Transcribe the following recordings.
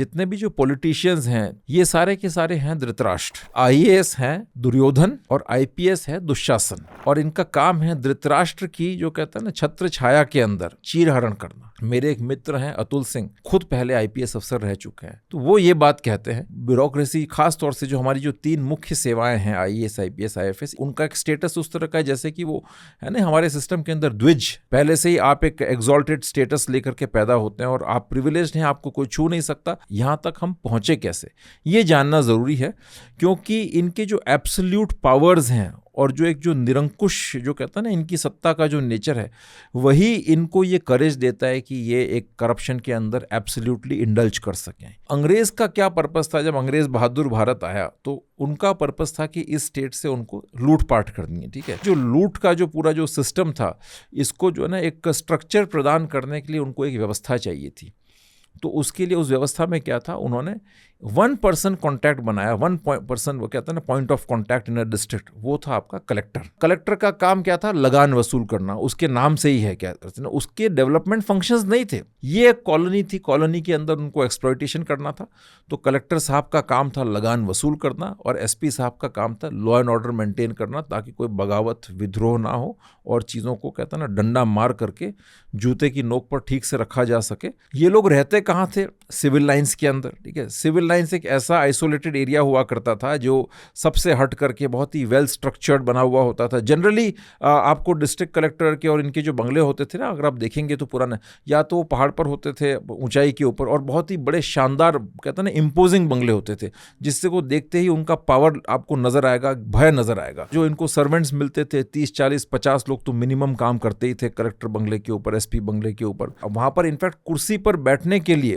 जितने भी जो पॉलिटिशियंस हैं ये सारे के सारे हैं धृतराष्ट्र, आईएएस हैं दुर्योधन और आईपीएस है दुशासन, और इनका काम है धृतराष्ट्र की जो कहते हैं ना छत्र छाया के अंदर चीरहरण करना। मेरे एक मित्र हैं अतुल सिंह, खुद पहले आईपीएस अफसर रह चुके हैं, तो वो ये बात कहते हैं ब्यूरोक्रेसी, खास तौर से जो हमारी जो 3 मुख्य सेवाएं हैं आईएएस आईपीएस आईएफएस, उनका एक स्टेटस उस तरह का है जैसे कि वो है ना हमारे सिस्टम के अंदर द्विज, पहले से ही आप एक एग्जॉल्टेड स्टेटस लेकर के पैदा होते हैं और आप प्रिविलेज्ड हैं, आपको कोई छू नहीं सकता। यहाँ तक हम पहुंचे कैसे, ये जानना जरूरी है, क्योंकि इनके जो एब्सोल्यूट पावर्स हैं और जो एक जो निरंकुश जो कहता है ना इनकी सत्ता का जो नेचर है, वही इनको ये करेज देता है कि ये एक करप्शन के अंदर एब्सोल्युटली इंडल्ज कर सकें। अंग्रेज का क्या पर्पस था, जब अंग्रेज बहादुर भारत आया तो उनका पर्पस था कि इस स्टेट से उनको लूटपाट करनी है, ठीक है। जो लूट का जो पूरा जो सिस्टम था, इसको जो है ना एक स्ट्रक्चर प्रदान करने के लिए उनको एक व्यवस्था चाहिए थी। तो उसके लिए उस व्यवस्था में क्या था, उन्होंने 1 पर्सन कॉन्टैक्ट बनाया, 1 पर्सन, वो कहते हैं ना point of contact in a district, वो था आपका कलेक्टर। कलेक्टर का काम क्या था, लगान वसूल करना, उसके नाम से ही है, क्या कहते हैं, उसके डेवलपमेंट फंक्शंस नहीं थे। ये एक कॉलोनी थी, कॉलोनी के अंदर उनको एक्सप्लॉयटेशन करना था, तो कलेक्टर साहब का काम था लगान वसूल करना, और एसपी साहब का काम था लॉ एंड ऑर्डर मेंटेन करना, ताकि कोई बगावत विद्रोह ना हो और चीज़ों को कहता है ना डंडा मार करके जूते की नोक पर ठीक से रखा जा सके। ये लोग रहते कहाँ थे, सिविल लाइंस के अंदर, ठीक है। सिविल लाइंस एक ऐसा आइसोलेटेड एरिया हुआ करता था जो सबसे हट करके बहुत ही वेल स्ट्रक्चर्ड बना हुआ होता था। जनरली आपको डिस्ट्रिक्ट कलेक्टर के और इनके जो बंगले होते थे ना, अगर आप देखेंगे तो पुराने, या तो वो पहाड़ पर होते थे ऊंचाई के ऊपर, और बहुत ही बड़े शानदार कहते हैं ना इम्पोजिंग बंगले होते थे, जिससे को देखते ही उनका पावर आपको नजर आएगा, भय नजर आएगा। जो इनको सर्वेंट्स मिलते थे 30 40 50 लोग तो मिनिमम काम करते ही थे कलेक्टर बंगले के ऊपर, एसपी बंगले के ऊपर। वहां पर इनफैक्ट कुर्सी पर बैठने के लिए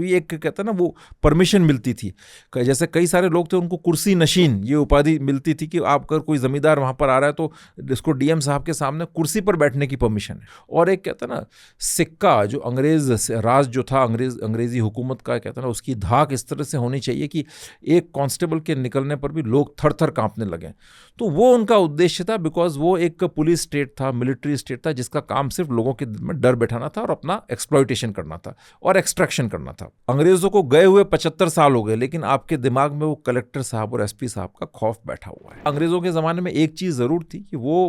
एक कहते हैं ना वो परमिशन मिलती थी। जैसे कई सारे लोग थे उनको कुर्सी नशीन ये उपाधि मिलती थी कि आप अगर कोई जमींदार वहां पर आ रहा है तो इसको डीएम साहब के सामने कुर्सी पर बैठने की परमिशन है। और एक कहते हैं ना सिक्का, जो अंग्रेज राज जो था, अंग्रेजी हुकूमत का, कहते हैं ना उसकी धाक इस तरह से होनी चाहिए कि एक कांस्टेबल के निकलने पर भी लोग थर थर कांपने लगे। तो वो उनका उद्देश्य था, बिकॉज वो एक पुलिस स्टेट था, मिलिट्री स्टेट था, जिसका काम सिर्फ लोगों के दिल में डर बैठाना था और अपना एक्सप्लॉयटेशन करना था और एक्सट्रैक्शन करना था। अंग्रेजों को गए हुए 75 साल हो गए, लेकिन आपके दिमाग में वो कलेक्टर साहब और एसपी साहब का खौफ बैठा हुआ है। अंग्रेजों के ज़माने में एक चीज़ ज़रूर थी कि वो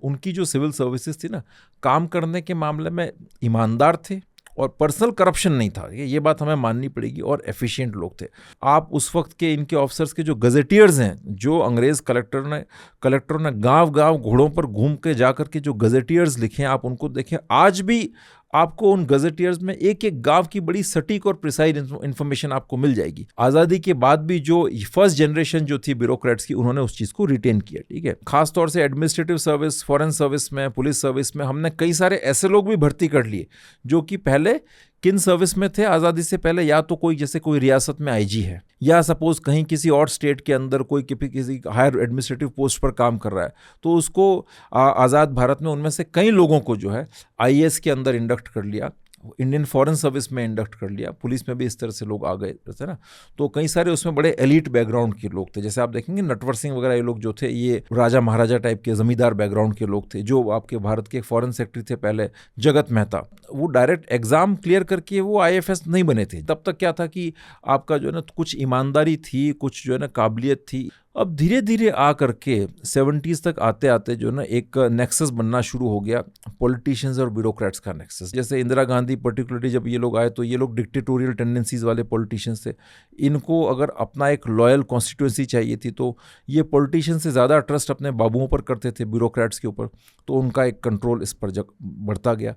उनकी जो सिविल सर्विसेज थी ना, काम करने के मामले में ईमानदार थे और पर्सनल करप्शन नहीं था, ये बात हमें माननी पड़ेगी, और एफिशिएंट लोग थे। आप उस वक्त के इनके ऑफिसर्स के जो गजेटियर्स हैं, जो अंग्रेज कलेक्टरों ने गांव-गांव घोड़ों पर घूम के जाकर के जो गजेटियर्स लिखे हैं, आप उनको देखें, आज भी आपको उन गजेटियर्स में एक एक गांव की बड़ी सटीक और प्रिसाइज इन्फॉर्मेशन आपको मिल जाएगी। आज़ादी के बाद भी जो फर्स्ट जनरेशन जो थी ब्यूरोक्रेट्स की, उन्होंने उस चीज़ को रिटेन किया, ठीक है। खासतौर से एडमिनिस्ट्रेटिव सर्विस, फॉरेन सर्विस में, पुलिस सर्विस में हमने कई सारे ऐसे लोग भी भर्ती कर लिए जो कि पहले किन सर्विस में थे आज़ादी से पहले, या तो कोई जैसे कोई रियासत में आईजी है, या सपोज कहीं किसी और स्टेट के अंदर कोई किसी हायर एडमिनिस्ट्रेटिव पोस्ट पर काम कर रहा है, तो उसको आज़ाद भारत में उनमें से कई लोगों को जो है आईएएस के अंदर इंडक्ट कर लिया, इंडियन फॉरेन सर्विस में इंडक्ट कर लिया, पुलिस में भी इस तरह से लोग आ गए थे ना। तो कई सारे उसमें बड़े एलीट बैकग्राउंड के लोग थे, जैसे आप देखेंगे नटवर सिंह वगैरह, ये लोग जो थे ये राजा महाराजा टाइप के जमींदार बैकग्राउंड के लोग थे। जो आपके भारत के फॉरेन सेक्रेटरी थे पहले, जगत मेहता, वो डायरेक्ट एग्जाम क्लियर करके वो आईएफएस नहीं बने थे। तब तक क्या था कि आपका जो है ना कुछ ईमानदारी थी, कुछ जो है ना काबिलियत थी। अब धीरे धीरे आ करके 70s तक आते आते जो ना एक नेक्सस बनना शुरू हो गया, पॉलिटिशियंस और ब्यूरोक्रेट्स का नेक्सस। जैसे इंदिरा गांधी पर्टिकुलरली जब ये लोग आए तो ये लोग डिक्टेटोरियल टेंडेंसीज वाले पॉलिटिशियंस थे। इनको अगर अपना एक लॉयल कॉन्स्टिट्यूंसी चाहिए थी, तो ये पॉलिटिशियन से ज़्यादा ट्रस्ट अपने बाबुओं पर करते थे, ब्यूरोक्रेट्स के ऊपर, तो उनका एक कंट्रोल इस पर बढ़ता गया।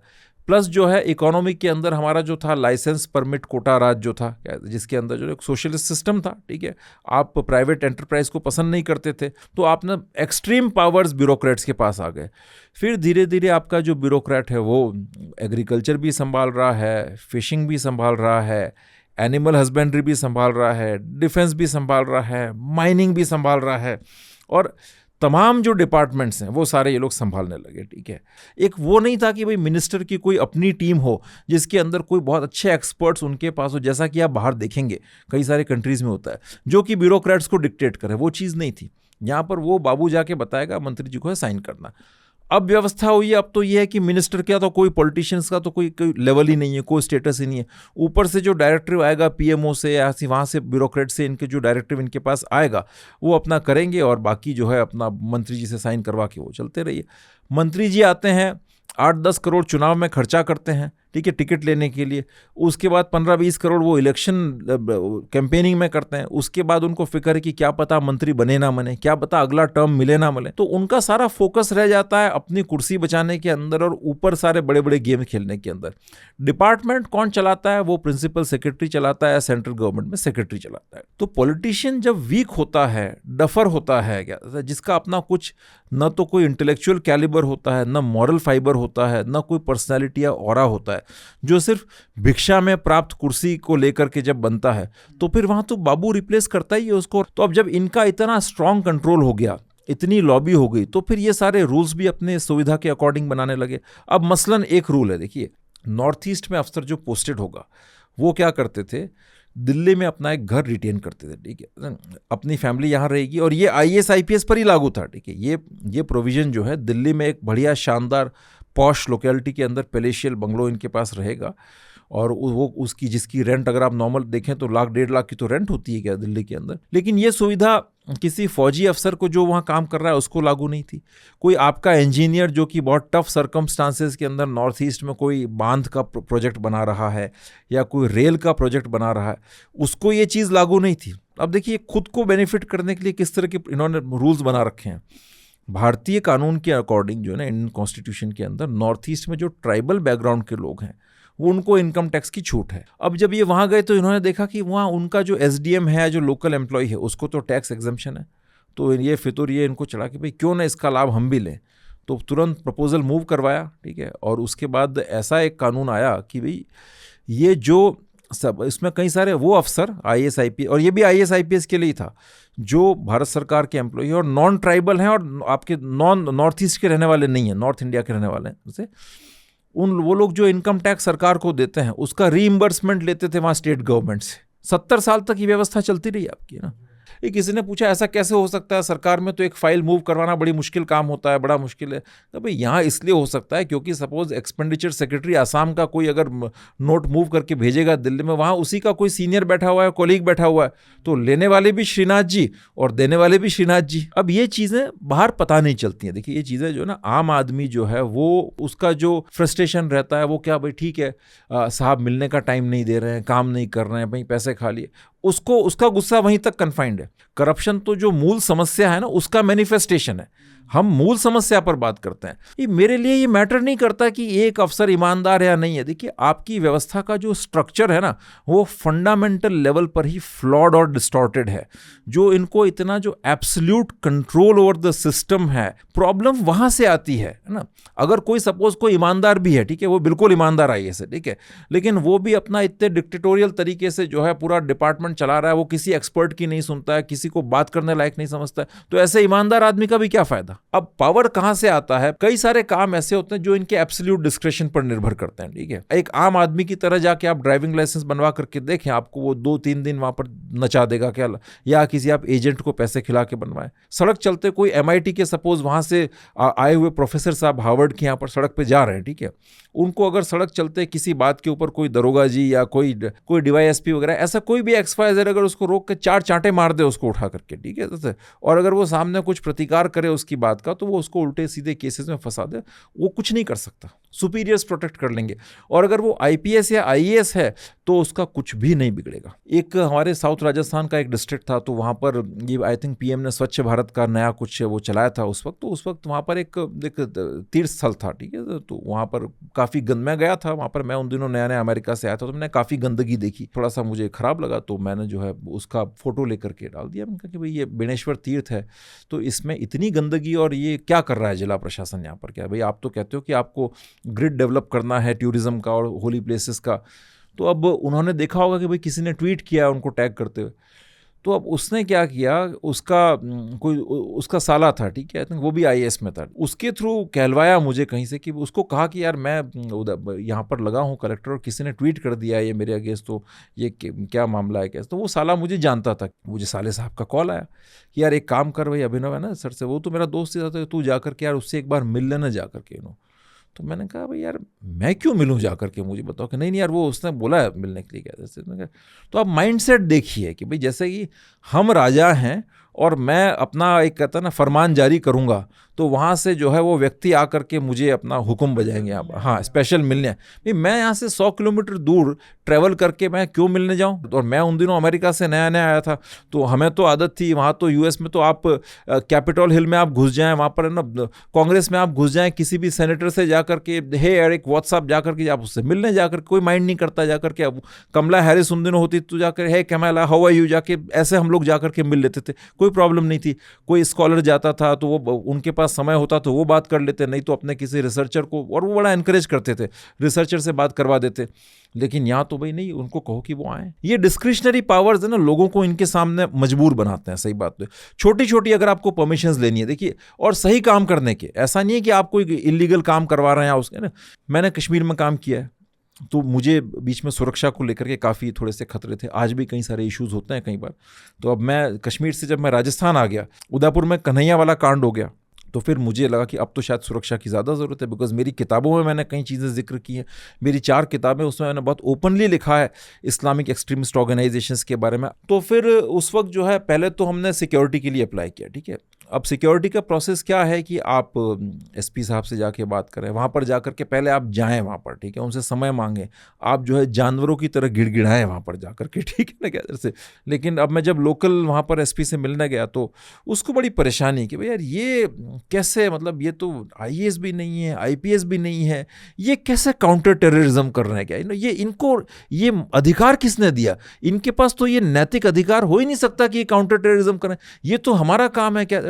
प्लस जो है इकोनॉमी के अंदर हमारा जो था लाइसेंस परमिट कोटा राज जो था, जिसके अंदर जो एक सोशलिस्ट सिस्टम था, ठीक है। आप प्राइवेट एंटरप्राइज को पसंद नहीं करते थे, तो आपने एक्सट्रीम पावर्स ब्यूरोक्रेट्स के पास आ गए। फिर धीरे धीरे आपका जो ब्यूरोक्रेट है वो एग्रीकल्चर भी संभाल रहा है, फिशिंग भी संभाल रहा है, एनिमल हस्बेंड्री भी संभाल रहा है, डिफेंस भी संभाल रहा है, माइनिंग भी संभाल रहा है, और तमाम जो डिपार्टमेंट्स हैं वो सारे ये लोग संभालने लगे, ठीक है। एक वो नहीं था कि भाई मिनिस्टर की कोई अपनी टीम हो जिसके अंदर कोई बहुत अच्छे एक्सपर्ट्स उनके पास हो, जैसा कि आप बाहर देखेंगे कई सारे कंट्रीज में होता है, जो कि ब्यूरोक्रेट्स को डिक्टेट करे। वो चीज़ नहीं थी यहाँ पर। वो बाबू जाके बताएगा मंत्री जी को है साइन करना। अब व्यवस्था हुई है, अब तो ये है कि मिनिस्टर का तो कोई पॉलिटिशियंस का तो कोई लेवल ही नहीं है, कोई स्टेटस ही नहीं है। ऊपर से जो डायरेक्टिव आएगा पीएमओ से या वहाँ से ब्यूरोक्रेट से इनके जो डायरेक्टिव इनके पास आएगा वो अपना करेंगे और बाकी जो है अपना मंत्री जी से साइन करवा के वो चलते रहिए। मंत्री जी आते हैं 8-10 करोड़ चुनाव में खर्चा करते हैं, ठीक है, टिकट लेने के लिए। उसके बाद 15-20 करोड़ वो इलेक्शन कैंपेनिंग में करते हैं। उसके बाद उनको फिक्र है कि क्या पता मंत्री बने ना बने, क्या पता अगला टर्म मिले ना मिले। तो उनका सारा फोकस रह जाता है अपनी कुर्सी बचाने के अंदर और ऊपर सारे बड़े बड़े गेम खेलने के अंदर। डिपार्टमेंट कौन चलाता है? वो प्रिंसिपल सेक्रेटरी चलाता है, सेंट्रल गवर्नमेंट में सेक्रेटरी चलाता है। तो पॉलिटिशियन जब वीक होता है, डफर होता है, क्या जिसका अपना कुछ न तो कोई इंटेलेक्चुअल कैलिबर होता है, न मॉरल फाइबर होता है, न कोई पर्सनैलिटी या ऑरा होता है, जो सिर्फ भिक्षा में प्राप्त कुर्सी को लेकर के जब बनता है तो फिर वहां तो बाबू रिप्लेस करता ही है उसको। तो अब जब इनका इतना स्ट्रांग कंट्रोल हो गया, इतनी लॉबी हो गई, तो फिर ये सारे रूल्स भी अपने सुविधा के अकॉर्डिंग बनाने लगे। अब मसलन एक रूल है, देखिए, नॉर्थ ईस्ट में अफसर जो पोस्टेड होगा वो क्या करते थे, दिल्ली में अपना एक घर रिटेन करते थे, ठीक है, अपनी फैमिली यहाँ रहेगी। और ये आईएएस आईपीएस पर ही लागू था, ठीक है। ये प्रोविजन जो है, दिल्ली में एक बढ़िया शानदार पॉश लोकेलिटी के अंदर पैलेशियल बंगलो इनके पास रहेगा और वो उसकी जिसकी रेंट अगर आप नॉर्मल देखें तो 1-1.5 लाख की तो रेंट होती है क्या दिल्ली के अंदर। लेकिन ये सुविधा किसी फौजी अफसर को जो वहाँ काम कर रहा है उसको लागू नहीं थी। कोई आपका इंजीनियर जो कि बहुत टफ सर्कमस्टांसेस के अंदर नॉर्थ ईस्ट में कोई बांध का प्रोजेक्ट बना रहा है या कोई रेल का प्रोजेक्ट बना रहा है, उसको ये चीज़ लागू नहीं थी। अब देखिए खुद को बेनिफिट करने के लिए किस तरह के इन्होंने रूल्स बना रखे हैं। भारतीय कानून के अकॉर्डिंग जो है ना, इंडियन कॉन्स्टिट्यूशन के अंदर नॉर्थ ईस्ट में जो ट्राइबल बैकग्राउंड के लोग हैं वो उनको इनकम टैक्स की छूट है। अब जब ये वहाँ गए तो इन्होंने देखा कि वहाँ उनका जो एसडीएम है, जो लोकल एम्प्लॉय है, उसको तो टैक्स एग्जम्पशन है। तो ये फितूर ये इनको चढ़ा कि भाई क्यों ना इसका लाभ हम भी लें। तो तुरंत प्रपोजल मूव करवाया, ठीक है। और उसके बाद ऐसा एक कानून आया कि भाई ये जो सब इसमें कई सारे वो अफसर आईएएस आईपीएस, और ये भी आईएएस आईपीएस के लिए था, जो भारत सरकार के एम्प्लॉय और नॉन ट्राइबल हैं और आपके नॉर्थ ईस्ट के रहने वाले नहीं हैं, नॉर्थ इंडिया के रहने वाले हैं, जैसे वो लोग जो इनकम टैक्स सरकार को देते हैं उसका रीइंबर्समेंट लेते थे वहाँ स्टेट गवर्नमेंट से। 70 साल तक ये व्यवस्था चलती रही आपकी, ना। ये किसी ने पूछा ऐसा कैसे हो सकता है, सरकार में तो एक फाइल मूव करवाना बड़ी मुश्किल काम होता है, बड़ा मुश्किल है। तो भाई यहाँ इसलिए हो सकता है क्योंकि सपोज एक्सपेंडिचर सेक्रेटरी आसाम का कोई अगर नोट मूव करके भेजेगा दिल्ली में, वहाँ उसी का कोई सीनियर बैठा हुआ है, कोलीग बैठा हुआ है, तो लेने वाले भी श्रीनाथ जी और देने वाले भी श्रीनाथ जी। अब ये चीज़ें बाहर पता नहीं चलती हैं। देखिए ये चीज़ें जो है ना, आम आदमी जो है वो उसका जो फ्रस्ट्रेशन रहता है वो क्या, भाई ठीक है साहब मिलने का टाइम नहीं दे रहे हैं, काम नहीं कर रहे हैं, भाई पैसे खा लिए, उसको उसका गुस्सा वहीं तक कन्फाइंड है। करप्शन तो जो मूल समस्या है ना उसका मैनिफेस्टेशन है। हम मूल समस्या पर बात करते हैं। ये मेरे लिए ये मैटर नहीं करता कि एक अफसर ईमानदार है या नहीं है। देखिए आपकी व्यवस्था का जो स्ट्रक्चर है ना वो फंडामेंटल लेवल पर ही फ्लॉड और डिस्टॉर्टेड है। जो इनको इतना जो absolute control over the system है, प्रॉब्लम वहां से आती है ना। अगर कोई सपोज कोई ईमानदार भी है, ठीक है, वो बिल्कुल ईमानदार आईएएस है, ठीक है, लेकिन वो भी अपना इतने डिक्टेटोरियल तरीके से जो है पूरा डिपार्टमेंट चला रहा है, वो किसी एक्सपर्ट की नहीं सुनता है, किसी को बात करने लायक नहीं समझता है, तो ऐसे ईमानदार आदमी का भी क्या फायदा। अब पावर कहां से आता है? कई सारे काम ऐसे होते हैं जो इनके एब्सोल्यूट डिस्क्रेशन पर निर्भर करते हैं, ठीक है। एक आम आदमी की तरह जाके आप ड्राइविंग लाइसेंस बनवा करके देखें, आपको वो 2-3 दिन वहां पर नचा देगा क्या, या किसी आप एजेंट को पैसे खिला के बनवाए। सड़क चलते कोई एमआईटी के सपोज वहां से आए हुए प्रोफेसर साहब हार्वर्ड के यहाँ पर सड़क पे जा रहे हैं, ठीक है, उनको अगर सड़क चलते किसी बात के ऊपर कोई दरोगा जी या कोई डीवाईएसपी वगैरह ऐसा कोई भी XYZ अगर उसको रोक के 4 चांटे मार दे उसको उठा करके, ठीक है, और अगर वो सामने कुछ प्रतिकार करे उसकी बात का, तो वो उसको उल्टे सीधे केसेस में फंसा दे, वो कुछ नहीं कर सकता। सुपीरियर्स प्रोटेक्ट कर लेंगे। और अगर वो आईपीएस या आईएएस है तो उसका कुछ भी नहीं बिगड़ेगा। एक हमारे साउथ राजस्थान का एक डिस्ट्रिक्ट था, तो वहाँ पर ये आई थिंक पीएम ने स्वच्छ भारत का नया कुछ वो चलाया था उस वक्त। तो उस वक्त वहाँ पर एक तीर्थ स्थल था, ठीक है, तो वहाँ पर काफ़ी मैं गया था वहाँ पर। मैं उन दिनों नया नया अमेरिका से आया था, तो मैंने काफ़ी गंदगी देखी, थोड़ा सा मुझे ख़राब लगा, तो मैंने जो है उसका फ़ोटो लेकर के डाल दिया। मैंने कहा कि भाई ये बेणेश्वर तीर्थ है, तो इसमें इतनी गंदगी और ये क्या कर रहा है जिला प्रशासन यहाँ पर? क्या भाई आप तो कहते हो कि आपको ग्रिड डेवलप करना है टूरिज्म का और होली प्लेसेस का। तो अब उन्होंने देखा होगा कि भाई किसी ने ट्वीट किया उनको टैग करते हुए, तो अब उसने क्या किया, उसका साला था, ठीक है, वो भी आईएएस में था, उसके थ्रू कहलवाया मुझे कहीं से कि उसको कहा कि यार मैं यहाँ पर लगा हूँ कलेक्टर और किसी ने ट्वीट कर दिया ये मेरे अगेंस्ट, तो ये क्या मामला है कैसे। तो वो साला मुझे जानता था, मुझे साले साहब का कॉल आया कि यार एक काम कर भाई, अभिनव है ना सर से, वो तो मेरा दोस्त ही था, तू जा करके यार उससे एक बार मिल लेना जा करके। तो मैंने कहा भाई यार मैं क्यों मिलूं जा करके, मुझे बताओ। कि नहीं यार वो उसने बोला है मिलने के लिए क्या। तो आप माइंडसेट देखिए कि भाई जैसे कि हम राजा हैं और मैं अपना एक कहता ना फरमान जारी करूंगा, तो वहाँ से जो है वो व्यक्ति आकर के मुझे अपना हुक्म बजाएंगे, आप हाँ स्पेशल मिलने। भाई मैं यहाँ से 100 किलोमीटर दूर ट्रैवल करके मैं क्यों मिलने जाऊँ। और मैं उन दिनों अमेरिका से नया नया आया था, तो हमें तो आदत थी वहाँ तो यूएस में तो आप कैपिटल हिल में आप घुस जाएं, वहाँ पर ना कांग्रेस में आप घुस जाएं, किसी भी सेनेटर से जा करके हे यार एक व्हाट्सअप जा करके आप उससे मिलने जाकर, कोई माइंड नहीं करता जा करके। अब कमला हैरिस उन दिनों होती तो जाकर हे कमला हाउ आर यू जाके ऐसे हम लोग जा करके मिल लेते थे, कोई प्रॉब्लम नहीं थी। कोई स्कॉलर जाता था तो वो उनके पास समय होता तो वो बात कर लेते, नहीं तो अपने किसी रिसर्चर को, और वो बड़ा एनकरेज करते थे, रिसर्चर से बात करवा देते। लेकिन यहाँ तो भाई नहीं, उनको कहो कि वो आए। ये डिस्क्रिशनरी पावर्स है ना, लोगों को इनके सामने मजबूर बनाते हैं। सही बात तो छोटी छोटी अगर आपको परमिशंस लेनी है देखिए, और सही काम करने के, ऐसा नहीं है कि आप कोई इलीगल काम करवा रहे हैं उसके ना। मैंने कश्मीर में काम किया है, तो मुझे बीच में सुरक्षा को लेकर के काफ़ी थोड़े से खतरे थे, आज भी कई सारे इश्यूज होते हैं कई बार। तो अब मैं कश्मीर से जब मैं राजस्थान आ गया, उदयपुर में कन्हैया वाला कांड हो गया, तो फिर मुझे लगा कि अब तो शायद सुरक्षा की ज़्यादा ज़रूरत है, बिकॉज मेरी किताबों में मैंने कई चीज़ें जिक्र की हैं। मेरी 4 किताबें, उसमें मैंने बहुत ओपनली लिखा है इस्लामिक एक्सट्रीमिस्ट ऑर्गेनाइजेशंस के बारे में। तो फिर उस वक्त जो है पहले तो हमने सिक्योरिटी के लिए अप्लाई किया, ठीक है। अब सिक्योरिटी का प्रोसेस क्या है कि आप एसपी साहब से जाके बात करें, वहाँ पर जा करके पहले आप जाएं वहाँ पर, ठीक है, उनसे समय मांगें, आप जो है जानवरों की तरह गिड़गिड़ाएं वहाँ पर जा करके, ठीक है ना, क्या से। लेकिन अब मैं जब लोकल वहाँ पर एसपी से मिलने गया तो उसको बड़ी परेशानी कि भाई यार ये कैसे, मतलब ये तो आईएएस भी नहीं है, आईपीएस भी नहीं है, ये कैसे काउंटर टेररिज्म कर रहे हैं क्या, ये इनको ये अधिकार किसने दिया, इनके पास तो ये नैतिक अधिकार हो ही नहीं सकता कि ये काउंटर टेररिज्म करें, ये तो हमारा काम है क्या।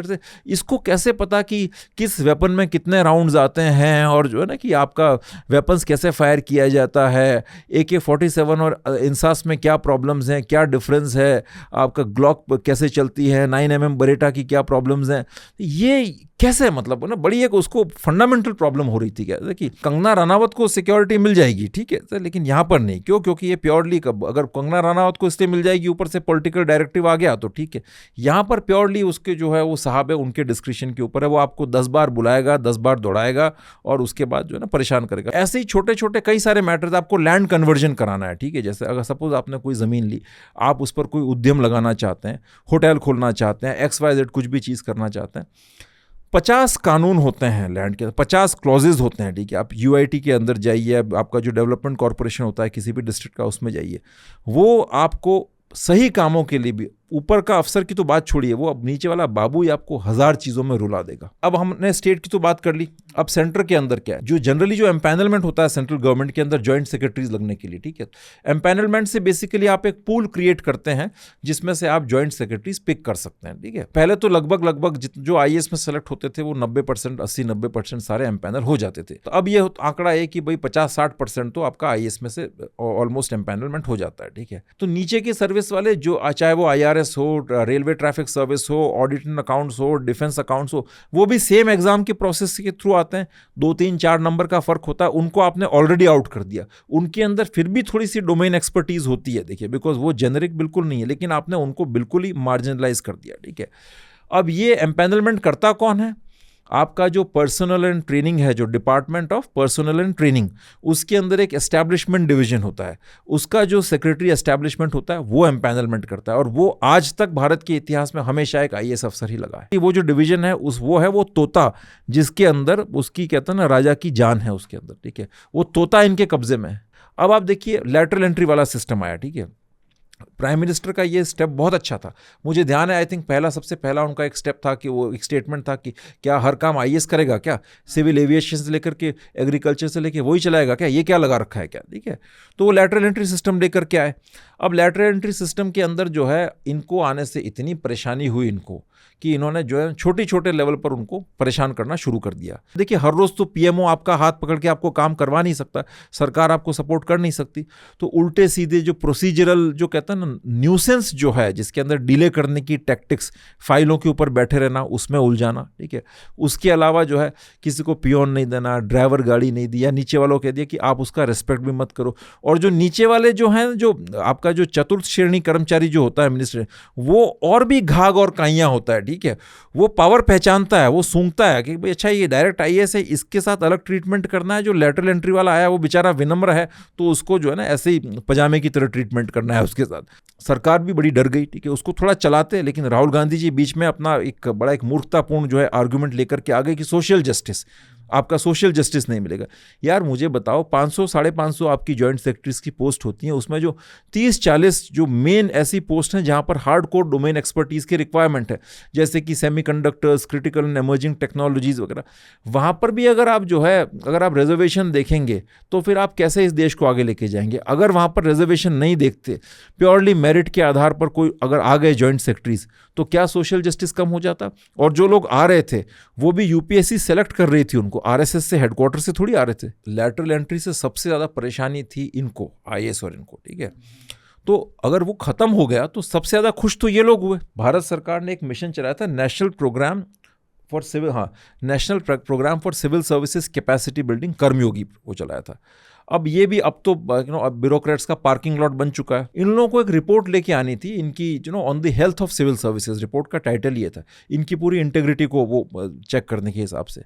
इसको कैसे पता कि किस वेपन में कितने राउंड्स आते हैं, और जो है ना कि आपका वेपन्स कैसे फायर किया जाता है, AK-47 और इंसास में क्या प्रॉब्लम्स हैं, क्या डिफरेंस है, आपका ग्लॉक कैसे चलती है, 9mm बरेटा की क्या प्रॉब्लम्स हैं, ये कैसे, मतलब ना बड़ी एक उसको फंडामेंटल प्रॉब्लम हो रही थी क्या कि कंगना रनावत को सिक्योरिटी मिल जाएगी, ठीक है, लेकिन यहाँ पर नहीं। क्यों? क्योंकि ये प्योरली, अगर कंगना रनावत को इसलिए मिल जाएगी ऊपर से पॉलिटिकल डायरेक्टिव आ गया तो ठीक है, यहाँ पर प्योरली उसके जो है वो साहब है, उनके डिस्क्रिप्शन के ऊपर है, वो आपको 10 बार बुलाएगा, 10 बार दौड़ाएगा और उसके बाद जो है ना परेशान करेगा। ऐसे ही छोटे छोटे कई सारे मैटर्स, आपको लैंड कन्वर्जन कराना है, ठीक है, जैसे अगर सपोज आपने कोई ज़मीन ली, आप उस पर कोई उद्यम लगाना चाहते हैं, होटल खोलना चाहते हैं, XYZ कुछ भी चीज़ करना चाहते हैं, 50 कानून होते हैं लैंड के, 50 क्लॉजेज होते हैं, ठीक है। आप UIT के अंदर जाइए, आपका जो डेवलपमेंट कॉर्पोरेशन होता है किसी भी डिस्ट्रिक्ट का, उसमें जाइए, वो आपको सही कामों के लिए भी, ऊपर का अफसर की तो बात छोड़िए, वो अब नीचे वाला बाबू ही आपको 1000 चीज़ों में रुला देगा। अब हमने स्टेट की तो बात कर ली, अब सेंटर के अंदर क्या है, जो जनरली जो एम्पैनलमेंट होता है सेंट्रल गवर्नमेंट के अंदर जॉइंट सेक्रेटरीज लगने के लिए, ठीक है। एम्पैनलमेंट से बेसिकली आप एक पूल क्रिएट करते हैं जिसमें से आप जॉइंट सेक्रेटरीज पिक कर सकते हैं, ठीक है। पहले तो लगभग जो IAS में सेलेक्ट होते थे वो 90%, 80-90% सारे एम्पैनल हो जाते थे। तो अब ये आंकड़ा है कि भाई 50-60% तो आपका IAS में से ऑलमोस्ट एम्पैनलमेंट हो जाता है, ठीक है। तो नीचे की सर्विस वाले जो, चाहे वो IRS हो, रेलवे ट्रैफिक सर्विस हो, ऑडिट एंड अकाउंट्स हो, डिफेंस अकाउंट्स हो, वो भी सेम एग्जाम के प्रोसेस के थ्रू आते हैं। 2-3-4 नंबर का फर्क होता है, उनको आपने ऑलरेडी आउट कर दिया। उनके अंदर फिर भी थोड़ी सी डोमेन एक्सपर्टीज होती है, देखिए, बिकॉज वो जेनरिक बिल्कुल नहीं है, लेकिन आपने उनको बिल्कुल ही मार्जिनलाइज कर दिया, ठीक है। अब ये एम्पैनलमेंट करता कौन है? आपका जो पर्सनल एंड ट्रेनिंग है, जो department of personal and training, उसके अंदर एक एस्टैब्लिशमेंट डिवीजन होता है, उसका जो सेक्रेटरी एस्टैब्लिशमेंट होता है वो एम्पैनलमेंट करता है। और वो आज तक भारत के इतिहास में हमेशा एक IAS अफसर ही लगा है। वो जो डिवीजन है वो तोता, जिसके अंदर उसकी कहते हैं ना राजा की जान है उसके अंदर, ठीक है, वो तोता इनके कब्जे में है। अब आप देखिए लैटरल एंट्री वाला सिस्टम आया, ठीक है। प्राइम मिनिस्टर का ये स्टेप बहुत अच्छा था, मुझे ध्यान है, आई थिंक सबसे पहला उनका एक स्टेप था कि वो एक स्टेटमेंट था कि क्या हर काम IAS करेगा क्या, सिविल एविएशन से लेकर के एग्रीकल्चर से लेकर वही चलाएगा क्या, ये क्या लगा रखा है क्या, ठीक है। तो वो लैटरल एंट्री सिस्टम लेकर के आए। अब लैटरल एंट्री सिस्टम के अंदर जो है इनको आने से इतनी परेशानी हुई इनको कि इन्होंने जो है छोटे छोटे लेवल पर उनको परेशान करना शुरू कर दिया। देखिए हर रोज़ तो पीएमओ आपका हाथ पकड़ के आपको काम करवा नहीं सकता, सरकार आपको सपोर्ट कर नहीं सकती, तो उल्टे सीधे जो प्रोसीजरल जो कहते हैं ना न्यूसेंस जो है, जिसके अंदर डिले करने की टैक्टिक्स, फाइलों के ऊपर बैठे रहना, उसमें उलझाना, ठीक है। उसके अलावा जो है किसी को पियोन नहीं देना, ड्राइवर गाड़ी नहीं दी, या नीचे वालों को कह दिया कि आप उसका रिस्पेक्ट भी मत करो। और जो नीचे वाले जो हैं, जो आपका जो चतुर्थ श्रेणी कर्मचारी जो होता है मिनिस्टर, वो और भी घाघ और काइयां होता है, ठीक है। वो पावर पहचानता है, वो सूंघता है कि भाई अच्छा ये डायरेक्ट आईएएस है, इसके साथ अलग ट्रीटमेंट करना है, जो लेटरल एंट्री वाला आया वो बेचारा विनम्र है, तो उसको जो है ना ऐसे ही पजामे की तरह ट्रीटमेंट करना है उसके साथ। सरकार भी बड़ी डर गई, ठीक है, उसको थोड़ा चलाते, लेकिन राहुल गांधी जी बीच में अपना एक बड़ा एक मूर्खतापूर्ण जो है आर्गुमेंट लेकर के आ गए कि सोशल जस्टिस, आपका सोशल जस्टिस नहीं मिलेगा। यार मुझे बताओ 500 550 आपकी जॉइंट सेक्रेटरीज की पोस्ट होती हैं, उसमें जो 30-40 जो मेन ऐसी पोस्ट हैं जहां पर हार्ड कोर डोमेन एक्सपर्टीज की रिक्वायरमेंट है, जैसे कि semiconductors, critical and emerging technologies वगैरह, वहां पर भी अगर आप जो है अगर आप रिजर्वेशन देखेंगे तो फिर आप कैसे इस देश को आगे लेके जाएंगे। अगर वहां पर रिजर्वेशन नहीं देखते, प्योरली मेरिट के आधार पर कोई अगर आ गए जॉइंट सेक्रेटरीज, तो क्या सोशल जस्टिस कम हो जाता। और जो लोग आ रहे थे वो भी यूपीएससी सेलेक्ट कर रही थी उनको, आरएसएस से, हेडक्वार्टर से थोड़ी आ रहे थे। लैटरल एंट्री से सबसे ज़्यादा परेशानी थी इनको, आईएएस और इनको, ठीक है। तो अगर वो खत्म हो गया तो सबसे ज़्यादा खुश तो ये लोग हुए। भारत सरकार ने एक मिशन चलाया था, national programme for civil services capacity building, Karmayogi वो चलाया था। अब ये भी अब तो अब ब्यूरोक्रेट्स का पार्किंग लॉट बन चुका है। इन लोगों को एक रिपोर्ट लेके आनी थी इनकी, on the health of civil services, report का टाइटल ये था, इनकी पूरी इंटेग्रिटी को वो चेक करने के हिसाब से।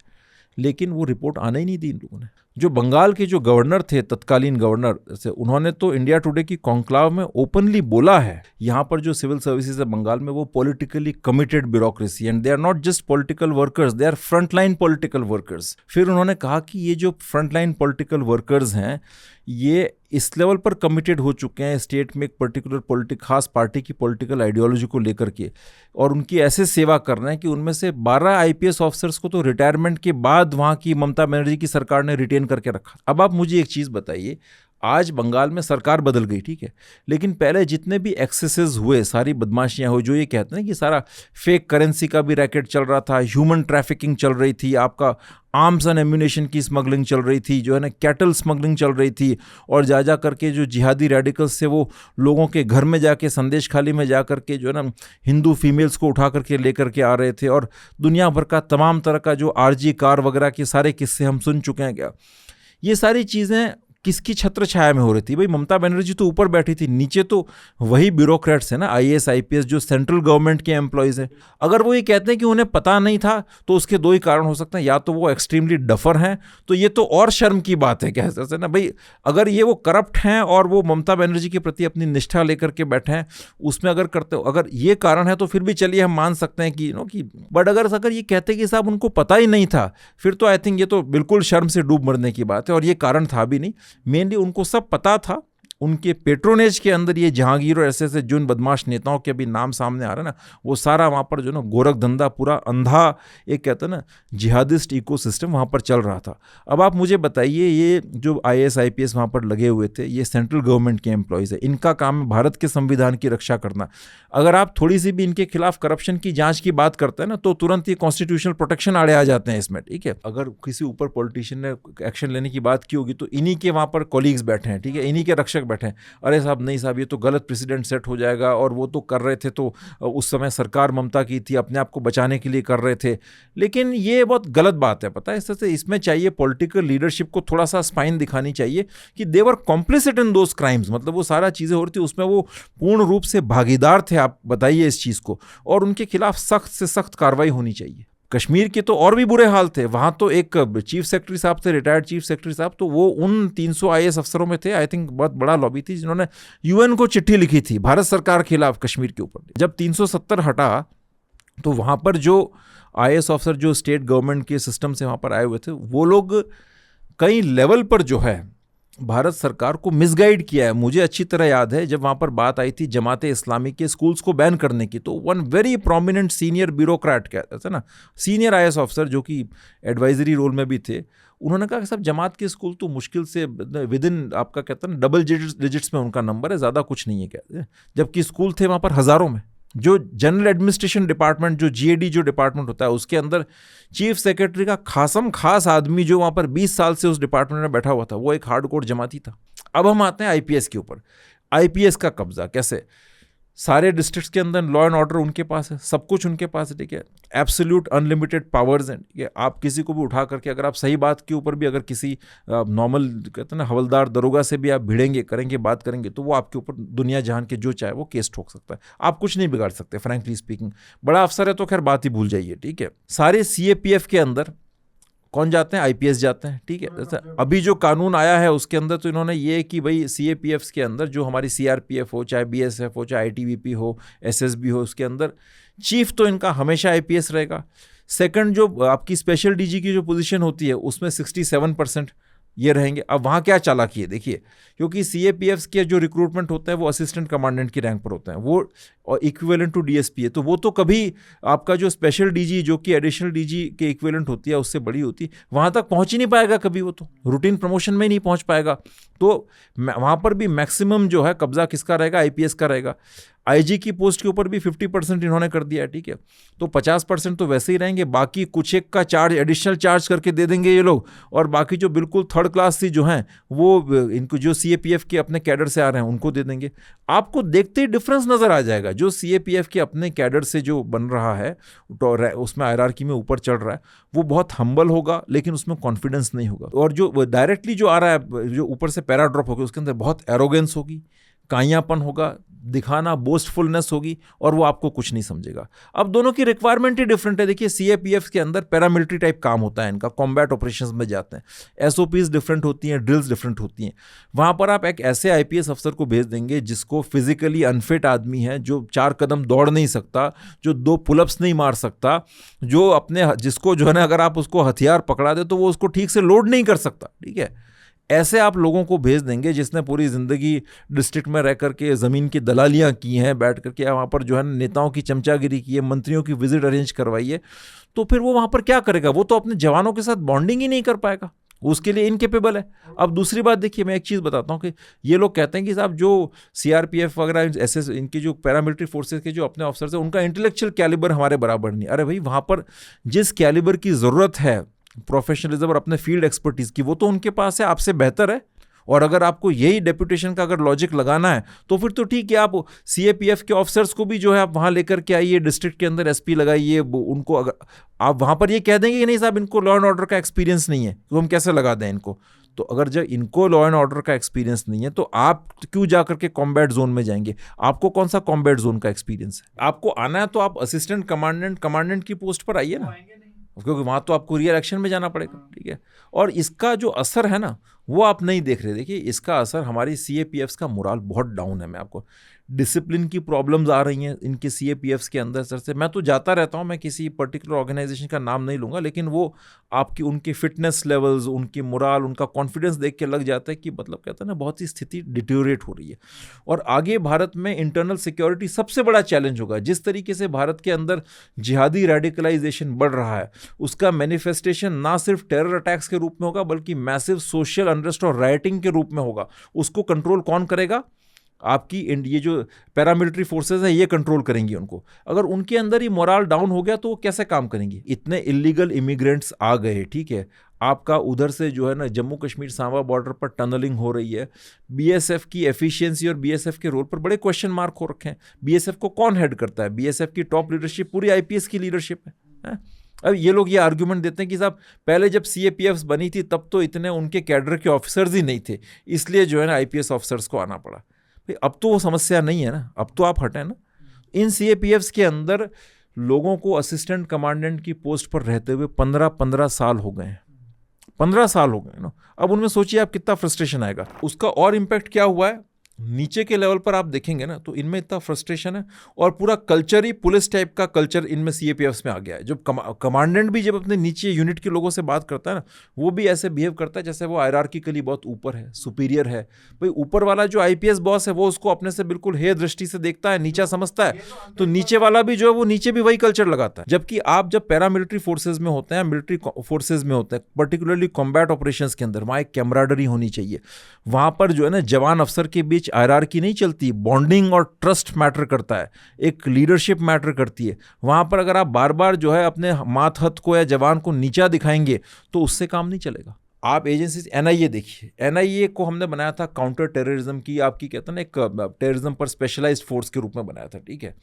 लेकिन वो रिपोर्ट आना ही नहीं दी इन लोगों ने। जो बंगाल के जो गवर्नर थे, तत्कालीन गवर्नर से, उन्होंने तो इंडिया टुडे की कॉन्क्लाव में ओपनली बोला है, यहाँ पर जो सिविल सर्विसेज है बंगाल में वो politically committed bureaucracy, and they are not just political workers, they are frontline political workers. फिर उन्होंने कहा कि ये जो फ्रंटलाइन पॉलिटिकल वर्कर्स हैं ये इस लेवल पर कमिटेड हो चुके हैं स्टेट में एक पर्टिकुलर खास पार्टी की पॉलिटिकल आइडियोलॉजी को लेकर के, और उनकी ऐसे सेवा कर रहे हैं कि उनमें से 12 आईपीएस ऑफिसर्स को तो रिटायरमेंट के बाद वहाँ की ममता बनर्जी की सरकार ने रिटेन करके रखा। अब आप मुझे एक चीज़ बताइए, आज बंगाल में सरकार बदल गई, ठीक है, लेकिन पहले जितने भी एक्सेसेस हुए, सारी बदमाशियां हुई, जो ये कहते हैं कि सारा फेक करेंसी का भी रैकेट चल रहा था, ह्यूमन ट्रैफिकिंग चल रही थी, आपका आर्म्स एंड एम्यूनेशन की स्मगलिंग चल रही थी, जो है ना कैटल स्मगलिंग चल रही थी, और जा करके जो जिहादी रेडिकल्स से वो लोगों के घर में जाके, संदेश खाली में जा करके जो है ना हिंदू फीमेल्स को उठा करके लेकर के आ रहे थे, और दुनिया भर का तमाम तरह का जो आरजी कार वगैरह के सारे किस्से हम सुन चुके हैं। क्या ये सारी चीज़ें किसकी छत्र छाया में हो रही थी? भाई ममता बनर्जी तो ऊपर बैठी थी, नीचे तो वही ब्यूरोक्रेट्स हैं ना, आईएएस आईपीएस जो सेंट्रल गवर्नमेंट के एम्प्लॉयज़ हैं। अगर वो ये कहते हैं कि उन्हें पता नहीं था, तो उसके दो ही कारण हो सकते हैं, या तो वो एक्सट्रीमली डफर हैं, तो ये तो और शर्म की बात है कह सकते हैं ना भाई। अगर ये वो करप्ट हैं और वो ममता बनर्जी के प्रति अपनी निष्ठा लेकर के बैठे हैं, उसमें अगर करते हो, अगर ये कारण है तो फिर भी चलिए हम मान सकते हैं कि बट अगर ये कहते कि साहब उनको पता ही नहीं था, फिर तो आई थिंक ये तो बिल्कुल शर्म से डूब मरने की बात है, और ये कारण था भी नहीं। मेनली उनको सब पता था, उनके पेट्रोनेज के अंदर ये जहांगीर और ऐसे ऐसे जिन बदमाश नेताओं के अभी नाम सामने आ रहा है ना, वो सारा वहाँ पर जो ना गोरख धंधा पूरा अंधा, एक कहते हैं ना जिहादिस्ट इकोसिस्टम वहाँ पर चल रहा था। अब आप मुझे बताइए, ये जो आईएएस आईपीएस वहाँ पर लगे हुए थे, ये सेंट्रल गवर्नमेंट के एम्प्लॉयज़ है, इनका काम है भारत के संविधान की रक्षा करना। अगर आप थोड़ी सी भी इनके खिलाफ करप्शन की जाँच की बात करते हैं ना, तो तुरंत ये कॉन्स्टिट्यूशनल प्रोटेक्शन आड़े आ जाते हैं इसमें, ठीक है। अगर किसी ऊपर पॉलिटिशियन ने एक्शन लेने की बात की होगी तो इन्हीं के वहाँ पर कॉलीग्स बैठे हैं, ठीक है, इन्हीं के रक्षक बैठे हैं, अरे साहब नहीं साहब ये तो गलत प्रेसिडेंट सेट हो जाएगा, और वो तो कर रहे थे, तो उस समय सरकार ममता की थी, अपने आप को बचाने के लिए कर रहे थे। लेकिन ये बहुत गलत बात है, पता है। इससे इसमें चाहिए पॉलिटिकल लीडरशिप को थोड़ा सा स्पाइन दिखानी चाहिए कि दे वर कॉम्प्लिसिट इन दोज क्राइम्स, मतलब वो सारा चीज़ें हो रही थी उसमें वो पूर्ण रूप से भागीदार थे, आप बताइए इस चीज़ को, और उनके खिलाफ सख्त से सख्त कार्रवाई होनी चाहिए। कश्मीर के तो और भी बुरे हाल थे, वहाँ तो एक चीफ सेक्रेटरी साहब थे, रिटायर्ड चीफ सेक्रेटरी साहब, तो वो उन 300 आईएएस अफसरों में थे, आई थिंक बहुत बड़ा लॉबी थी, जिन्होंने यूएन को चिट्ठी लिखी थी भारत सरकार के खिलाफ कश्मीर के ऊपर। जब 370 हटा तो वहाँ पर जो आईएएस अफसर जो स्टेट गवर्नमेंट के सिस्टम से वहाँ पर आए हुए थे, वो लोग कई लेवल पर जो है भारत सरकार को मिसगाइड किया है। मुझे अच्छी तरह याद है जब वहाँ पर बात आई थी जमाते इस्लामी के स्कूल्स को बैन करने की, तो one very prominent senior bureaucrat कहते थे ना, सीनियर आईएएस ऑफिसर जो कि एडवाइजरी रोल में भी थे, उन्होंने कहा कि साहब जमात के स्कूल तो मुश्किल से विद इन आपका कहते हैं ना डबल डिजिट्स में उनका नंबर है, ज़्यादा कुछ नहीं है कहते, जबकि स्कूल थे वहाँ पर हज़ारों में। जो जनरल एडमिनिस्ट्रेशन डिपार्टमेंट, जो जीएडी जो डिपार्टमेंट होता है, उसके अंदर चीफ सेक्रेटरी का खासम खास आदमी जो वहाँ पर 20 साल से उस डिपार्टमेंट में बैठा हुआ था, वो एक हार्डकोर जमाती था। अब हम आते हैं आईपीएस के ऊपर। आईपीएस का कब्जा कैसे? सारे डिस्ट्रिक्ट्स के अंदर लॉ एंड ऑर्डर उनके पास है, सब कुछ उनके पास है, ठीक है। एब्सोल्यूट अनलिमिटेड पावर्स हैं, ठीक है। आप किसी को भी उठा करके, अगर आप सही बात के ऊपर भी अगर किसी नॉर्मल कहते हैं ना हवलदार दरोगा से भी आप भिड़ेंगे, करेंगे, बात करेंगे, तो वो आपके ऊपर दुनिया जहान के जो चाहे वो केस ठोक सकता है। आप कुछ नहीं बिगाड़ सकते, फ्रैंकली स्पीकिंग। बड़ा अफसर है तो खैर बात ही भूल जाइए, ठीक है। सारे सीएपीएफ के अंदर कौन जाते हैं? आईपीएस जाते हैं, ठीक है। जैसे अभी जो कानून आया है उसके अंदर तो इन्होंने ये कि भाई सीएपीएफ के अंदर जो हमारी सीआरपीएफ हो, चाहे बीएसएफ हो, चाहे आईटीबीपी हो, एसएसबी हो, उसके अंदर चीफ तो इनका हमेशा आईपीएस रहेगा। सेकंड, जो आपकी स्पेशल डीजी की जो पोजीशन होती है उसमें 67% ये रहेंगे। अब वहाँ क्या चालाकी है देखिए, क्योंकि सीएपीएफ के जो रिक्रूटमेंट होता है वो असिस्टेंट कमांडेंट की रैंक पर होता है, वो और इक्विवेलेंट टू डीएसपी है, तो वो तो कभी आपका जो स्पेशल डीजी जो कि एडिशनल डीजी के इक्विवेलेंट होती है उससे बड़ी होती है, वहाँ तक पहुँच ही नहीं पाएगा कभी, वो तो रूटीन प्रमोशन में ही नहीं पहुँच पाएगा। तो वहाँ पर भी मैक्सिमम जो है कब्जा किसका रहेगा? आईपीएस का रहेगा। आईजी की पोस्ट के ऊपर भी 50% इन्होंने कर दिया है, ठीक है। तो 50% तो वैसे ही रहेंगे, बाकी कुछ एक का चार्ज एडिशनल चार्ज करके दे देंगे ये लोग, और बाकी जो बिल्कुल थर्ड क्लास सी जो हैं वो इनको जो सीएपीएफ के अपने कैडर से आ रहे हैं उनको दे देंगे। आपको देखते ही डिफरेंस नजर आ जाएगा। जो सीएपीएफ के अपने कैडर से जो बन रहा है तो उसमें हायरार्की में ऊपर चढ़ रहा है, वो बहुत हम्बल होगा लेकिन उसमें कॉन्फिडेंस नहीं होगा। और जो डायरेक्टली जो आ रहा है, जो ऊपर से पैरा ड्रॉप होगा, उसके अंदर बहुत एरोगेंस होगी, काइयापन होगा, दिखाना, बोस्टफुलनेस होगी, और वो आपको कुछ नहीं समझेगा। अब दोनों की रिक्वायरमेंट ही डिफरेंट है। देखिए सीएपीएफ के अंदर पैरामिलिट्री टाइप काम होता है, इनका कॉम्बैट ऑपरेशंस में जाते हैं, एसओपीज डिफरेंट होती हैं, ड्रिल्स डिफरेंट होती हैं। वहाँ पर आप एक ऐसे आईपीएस अफसर को भेज देंगे जिसको फिजिकली अनफिट आदमी है, जो 4 कदम दौड़ नहीं सकता, जो 2 पुलअप्स नहीं मार सकता, जो अपने जिसको जो है ना अगर आप उसको हथियार पकड़ा दे तो वो उसको ठीक से लोड नहीं कर सकता, ठीक है। ऐसे आप लोगों को भेज देंगे जिसने पूरी ज़िंदगी डिस्ट्रिक्ट में रह करके ज़मीन की दलालियाँ की हैं, बैठ करके वहाँ पर जो है नेताओं की चमचागिरी की है, मंत्रियों की विजिट अरेंज करवाई है, तो फिर वो वहाँ पर क्या करेगा? वो तो अपने जवानों के साथ बॉन्डिंग ही नहीं कर पाएगा, उसके लिए इनकेपेबल है। अब दूसरी बात देखिए, मैं एक चीज़ बताता हूँ कि ये लोग कहते हैं कि साहब जो सीआरपीएफ वगैरह एसएस इनके जो पैरामिलिट्री फोर्सेस के जो अपने ऑफिसर्स हैं उनका इंटेलेक्चुअल कैलिबर हमारे बराबर नहीं। अरे भाई, वहाँ पर जिस कैलिबर की ज़रूरत है प्रोफेशनलिज्म और अपने फील्ड एक्सपर्टीज की, वो तो उनके पास है, आपसे बेहतर है। और अगर आपको यही डेप्यूटेशन का अगर लॉजिक लगाना है तो फिर तो ठीक है, आप सीएपीएफ के ऑफिसर्स को भी जो है आप वहाँ लेकर के आइए, डिस्ट्रिक्ट के अंदर एसपी लगाइए, उनको अगर आप वहाँ पर ये कह देंगे कि नहीं साहब इनको लॉ एंड ऑर्डर का एक्सपीरियंस नहीं है, तो हम कैसे लगा दें इनको? तो अगर जब इनको लॉ एंड ऑर्डर का एक्सपीरियंस नहीं है तो आप क्यों जा करके कॉम्बैट जोन में जाएंगे? आपको कौन सा कॉम्बैट जोन का एक्सपीरियंस है? आपको आना है तो आप असिस्टेंट कमांडेंट की पोस्ट पर आइए ना, क्योंकि वहाँ तो आपको रियल एक्शन में जाना पड़ेगा, ठीक है। और इसका जो असर है ना वो आप नहीं देख रहे। देखिए इसका असर हमारी सीएपीएफ्स का मोराल बहुत डाउन है। मैं आपको डिसिप्लिन की प्रॉब्लम्स आ रही हैं इनके सीएपीएफ्स के अंदर सर से। मैं तो जाता रहता हूं, मैं किसी पर्टिकुलर ऑर्गेनाइजेशन का नाम नहीं लूँगा, लेकिन वो आपकी उनकी फिटनेस लेवल्स, उनकी मोराल, उनका कॉन्फिडेंस देख के लग जाता है कि मतलब कहते हैं ना बहुत ही स्थिति डिटेरियोरेट हो रही है। और आगे भारत में इंटरनल सिक्योरिटी सबसे बड़ा चैलेंज होगा। जिस तरीके से भारत के अंदर जिहादी रेडिकलाइजेशन बढ़ रहा है उसका मैनिफेस्टेशन ना सिर्फ टेरर अटैक्स के रूप में होगा बल्कि मैसिव सोशल अनरेस्ट और राइटिंग के रूप में होगा। उसको कंट्रोल कौन करेगा? आपकी ये जो पैरामिलिट्री फोर्सेस हैं ये कंट्रोल करेंगी उनको। अगर उनके अंदर ही मोरल डाउन हो गया तो वो कैसे काम करेंगे? इतने इलीगल इमिग्रेंट्स आ गए, ठीक है, आपका उधर से जो है ना जम्मू कश्मीर सांबा बॉर्डर पर टनलिंग हो रही है। बीएसएफ की एफिशिएंसी और बीएसएफ के रोल पर बड़े क्वेश्चन मार्क हो रखे हैं। बीएसएफ को कौन हेड करता है? बीएसएफ की टॉप लीडरशिप पूरी आईपीएस की लीडरशिप है। अब ये लोग ये आर्ग्यूमेंट देते हैं कि साहब पहले जब सीएपीएफ बनी थी तब तो इतने उनके कैडर के ऑफिसर्स ही नहीं थे, इसलिए जो है ना आईपीएस ऑफिसर्स को आना पड़ा। अब तो वो समस्या नहीं है ना, अब तो आप हटें ना। इन सीएपीएफ्स के अंदर लोगों को असिस्टेंट कमांडेंट की पोस्ट पर रहते हुए 15 साल हो गए हैं, 15 साल हो गए ना। अब उनमें सोचिए आप कितना फ्रस्ट्रेशन आएगा। उसका और इम्पैक्ट क्या हुआ है नीचे के लेवल पर आप देखेंगे ना तो इनमें इतना फ्रस्ट्रेशन है और पूरा कल्चर ही पुलिस टाइप का कल्चर इनमें सीएपीएफ्स में आ गया है। जब कमांडेंट भी जब अपने नीचे यूनिट के लोगों से बात करता है ना वो भी ऐसे बिहेव करता है जैसे वो हायरार्किकली बहुत ऊपर है, सुपीरियर है। भाई ऊपर वाला जो आईपीएस बॉस है वो उसको अपने से बिल्कुल हे दृष्टि से देखता है, नीचा समझता है, तो नीचे वाला भी जो है वो नीचे भी वही कल्चर लगाता है। जबकि आप जब पैरामिलिट्री फोर्सेज में होते हैं, मिलिट्री फोर्सेज में होते हैं, पर्टिकुलरली कॉम्बैट ऑपरेशंस के अंदर, वहाँ एक कैमराडरी होनी चाहिए। वहाँ पर जो है ना जवान अफसर के बीच बीच हायरार्की नहीं चलती, बॉन्डिंग और ट्रस्ट मैटर करता है, एक लीडरशिप मैटर करती है। वहाँ पर अगर आप बार बार जो है अपने मातहत को या जवान को नीचा दिखाएंगे तो उससे काम नहीं चलेगा। आप एजेंसी एनआईए देखिए, एनआईए को हमने बनाया था काउंटर टेररिज्म की, आपकी कहते हैं ना एक टेररिज्म पर स्पेशलाइज्ड फोर्स के रूप में बनाया था, ठीक है।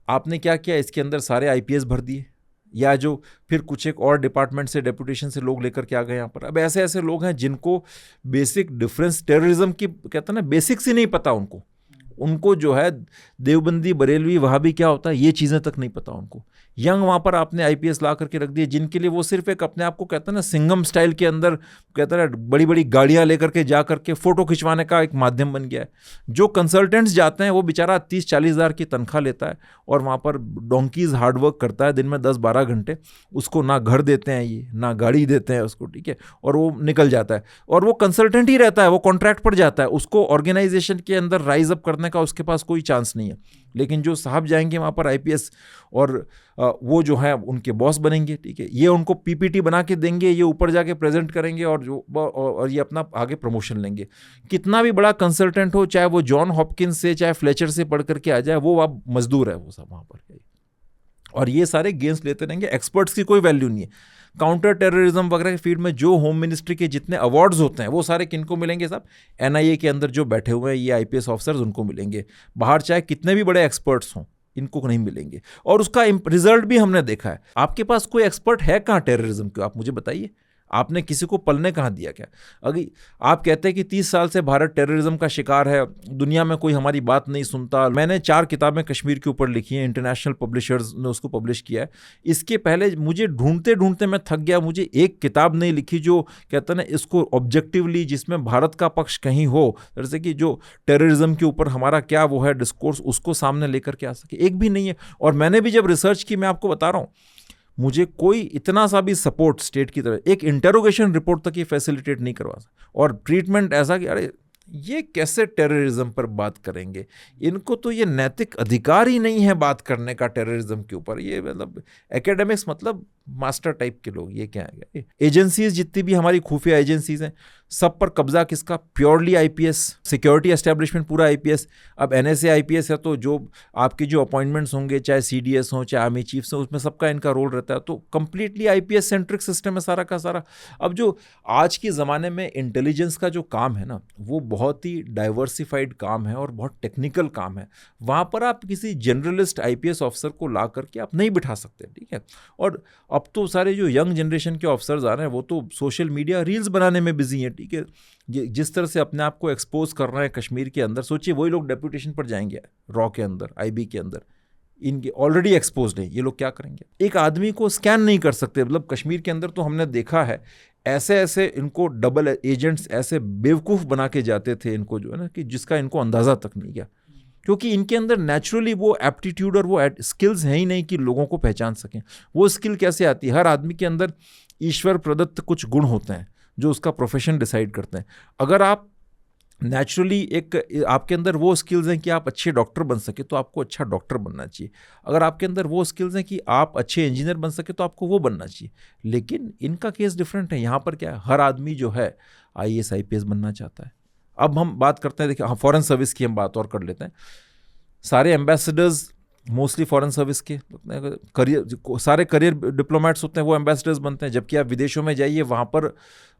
आपने क्या किया, इसके अंदर सारे आईपीएस भर दिए, या जो फिर कुछ एक और डिपार्टमेंट से डेपुटेशन से लोग लेकर के आ गए यहाँ पर। अब ऐसे ऐसे लोग हैं जिनको बेसिक डिफरेंस टेररिज्म की कहते हैं ना बेसिक्स ही नहीं पता उनको जो है देवबंदी बरेलवी वहाँ भी क्या होता है ये चीज़ें तक नहीं पता उनको। यंग वहाँ पर आपने आईपीएस ला करके रख दिए जिनके लिए वो सिर्फ एक अपने आप को कहते हैं ना सिंघम स्टाइल के अंदर कहते हैं बड़ी बड़ी गाड़ियाँ लेकर के जा करके फ़ोटो खिंचवाने का एक माध्यम बन गया है। जो कंसल्टेंट्स जाते हैं वो बेचारा 30-40 हज़ार की तनख्वाह लेता है और वहाँ पर डोंकीज़ हार्डवर्क करता है दिन में 10-12 घंटे, उसको ना घर देते हैं ये ना गाड़ी देते हैं उसको, ठीक है, और वो निकल जाता है और वो कंसल्टेंट ही रहता है, वो कॉन्ट्रैक्ट पर जाता है, उसको ऑर्गेनाइजेशन के अंदर राइज अप करने का उसके पास कोई चांस नहीं है। लेकिन जो साहब जाएंगे वहाँ पर आईपीएस और वो जो है उनके बॉस बनेंगे, ठीक है, ये उनको पीपीटी बना के देंगे, ये ऊपर जाके प्रेजेंट करेंगे और ये अपना आगे प्रमोशन लेंगे। कितना भी बड़ा कंसल्टेंट हो, चाहे वो जॉन हॉपकिंस से चाहे फ्लेचर से पढ़ करके आ जाए, वो आप मजदूर है वो सब वहाँ पर, और ये सारे गेम्स लेते रहेंगे। एक्सपर्ट्स की कोई वैल्यू नहीं है। काउंटर टेररिज्म वगैरह के फील्ड में जो होम मिनिस्ट्री के जितने अवार्ड्स होते हैं वो सारे किनको मिलेंगे साहब? एनआईए के अंदर जो बैठे हुए हैं ये आईपीएस ऑफिसर्स उनको मिलेंगे। बाहर चाहे कितने भी बड़े एक्सपर्ट्स हों इनको नहीं मिलेंगे। और उसका रिजल्ट भी हमने देखा है। आपके पास कोई एक्सपर्ट है कहाँ टेररिज्म के? आप मुझे बताइए, आपने किसी को पलने कहाँ दिया क्या? अगर आप कहते हैं कि 30 साल से भारत टेररिज्म का शिकार है, दुनिया में कोई हमारी बात नहीं सुनता। मैंने 4 किताबें कश्मीर के ऊपर लिखी हैं, इंटरनेशनल पब्लिशर्स ने उसको पब्लिश किया है। इसके पहले मुझे ढूंढते ढूंढते मैं थक गया, मुझे एक किताब नहीं लिखी जो कहते हैं ना इसको ऑब्जेक्टिवली, जिसमें भारत का पक्ष कहीं हो, जैसे कि जो टेररिज्म के ऊपर हमारा क्या वो है डिस्कोर्स, उसको सामने लेकर के आ सके, एक भी नहीं है। और मैंने भी जब रिसर्च की, मैं आपको बता रहा हूँ, मुझे कोई इतना सा भी सपोर्ट स्टेट की तरह एक इंटेरोगेशन रिपोर्ट तक ये फैसिलिटेट नहीं करवा सकता। और ट्रीटमेंट ऐसा कि अरे ये कैसे टेररिज्म पर बात करेंगे, इनको तो ये नैतिक अधिकार ही नहीं है बात करने का टेररिज्म के ऊपर। ये मतलब एकेडमिक्स मतलब मास्टर टाइप के लोग, ये क्या है? एजेंसीज जितनी भी हमारी खुफिया एजेंसीज हैं सब पर कब्जा किसका? प्योरली आईपीएस, सिक्योरिटी एस्टेब्लिशमेंट पूरा आईपीएस। अब एनएसए आईपीएस है तो जो आपकी जो अपॉइंटमेंट्स होंगे, चाहे सीडीएस हो चाहे आर्मी चीफ्स हो, उसमें सबका इनका रोल रहता है। तो कंप्लीटली आईपीएस सेंट्रिक सिस्टम है सारा का सारा। अब जो आज के ज़माने में इंटेलिजेंस का जो काम है ना, वो बहुत ही डाइवर्सिफाइड काम है और बहुत टेक्निकल काम है। वहाँ पर आप किसी जनरलिस्ट आईपीएस ऑफिसर को ला करके आप नहीं बिठा सकते, ठीक है। और अब तो सारे जो यंग जनरेशन के ऑफिसर्स आ रहे हैं वो तो सोशल मीडिया रील्स बनाने में बिजी हैं, ठीक है। जिस तरह से अपने आप को एक्सपोज कर रहे हैं कश्मीर के अंदर, सोचिए वही लोग डेपुटेशन पर जाएंगे रॉ के अंदर, आईबी के अंदर, इनके ऑलरेडी एक्सपोज्ड हैं, ये लोग क्या करेंगे? एक आदमी को स्कैन नहीं कर सकते। मतलब कश्मीर के अंदर तो हमने देखा है ऐसे ऐसे इनको डबल एजेंट्स ऐसे बेवकूफ़ बना के जाते थे इनको, जो है ना कि जिसका इनको अंदाज़ा तक नहीं गया, क्योंकि इनके अंदर नेचुरली वो एप्टीट्यूड और वो स्किल्स हैं ही नहीं कि लोगों को पहचान सकें। वो स्किल कैसे आती है? हर आदमी के अंदर ईश्वर प्रदत्त कुछ गुण होते हैं जो उसका प्रोफेशन डिसाइड करते हैं। अगर आप नेचुरली एक आपके अंदर वो स्किल्स हैं कि आप अच्छे डॉक्टर बन सके तो आपको अच्छा डॉक्टर बनना चाहिए। अगर आपके अंदर वो स्किल्स हैं कि आप अच्छे इंजीनियर बन सके तो आपको वो बनना चाहिए। लेकिन इनका केस डिफरेंट है। यहाँ पर क्या है, हर आदमी जो है आईएएस आईपीएस बनना चाहता है। अब हम बात करते हैं, देखिए हाँ, फॉरेन सर्विस की हम बात और कर लेते हैं। सारे एम्बेसडर्स मोस्टली फॉरेन सर्विस के करियर, सारे करियर डिप्लोमेट्स होते हैं वो एम्बेसडर्स बनते हैं। जबकि आप विदेशों में जाइए वहाँ पर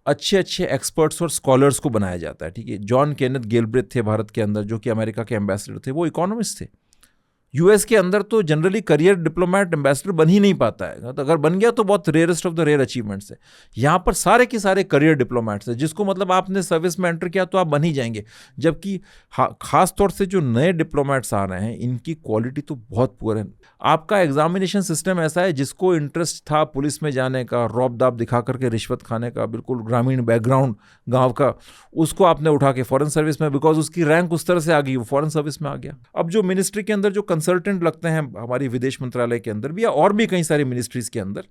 अच्छे अच्छे एक्सपर्ट्स और स्कॉलर्स को बनाया जाता है, ठीक है। जॉन केनेथ गेलब्रेथ थे भारत के अंदर, जो कि अमेरिका के एम्बेसडर थे, वो इकोनॉमिस्ट थे। यूएस के अंदर तो जनरली करियर डिप्लोमेट एम्बेसडर बन ही नहीं पाता है, तो अगर बन गया तो बहुत rarest of the rare achievements है। यहाँ पर सारे के सारे करियर डिप्लोमेट्स हैं, जिसको मतलब आपने सर्विस में एंटर किया तो आप बन ही जाएंगे। जबकि खास तौर से जो नए डिप्लोमेट्स आ रहे हैं इनकी क्वालिटी तो बहुत पुअर है। आपका एग्जामिनेशन सिस्टम ऐसा है, जिसको इंटरेस्ट था पुलिस में जाने का, रौब दाब दिखा करके रिश्वत खाने का, बिल्कुल ग्रामीण बैकग्राउंड गाँव का, उसको आपने उठा के फॉरेन सर्विस में, बिकॉज उसकी रैंक उस तरह से आ गई, वो फॉरेन सर्विस में आ गया। अब जो मिनिस्ट्री के अंदर जो कंसल्टेंट लगते हैं हमारी विदेश मंत्रालय के अंदर भी, या और भी कई सारी मिनिस्ट्रीज के अंदर,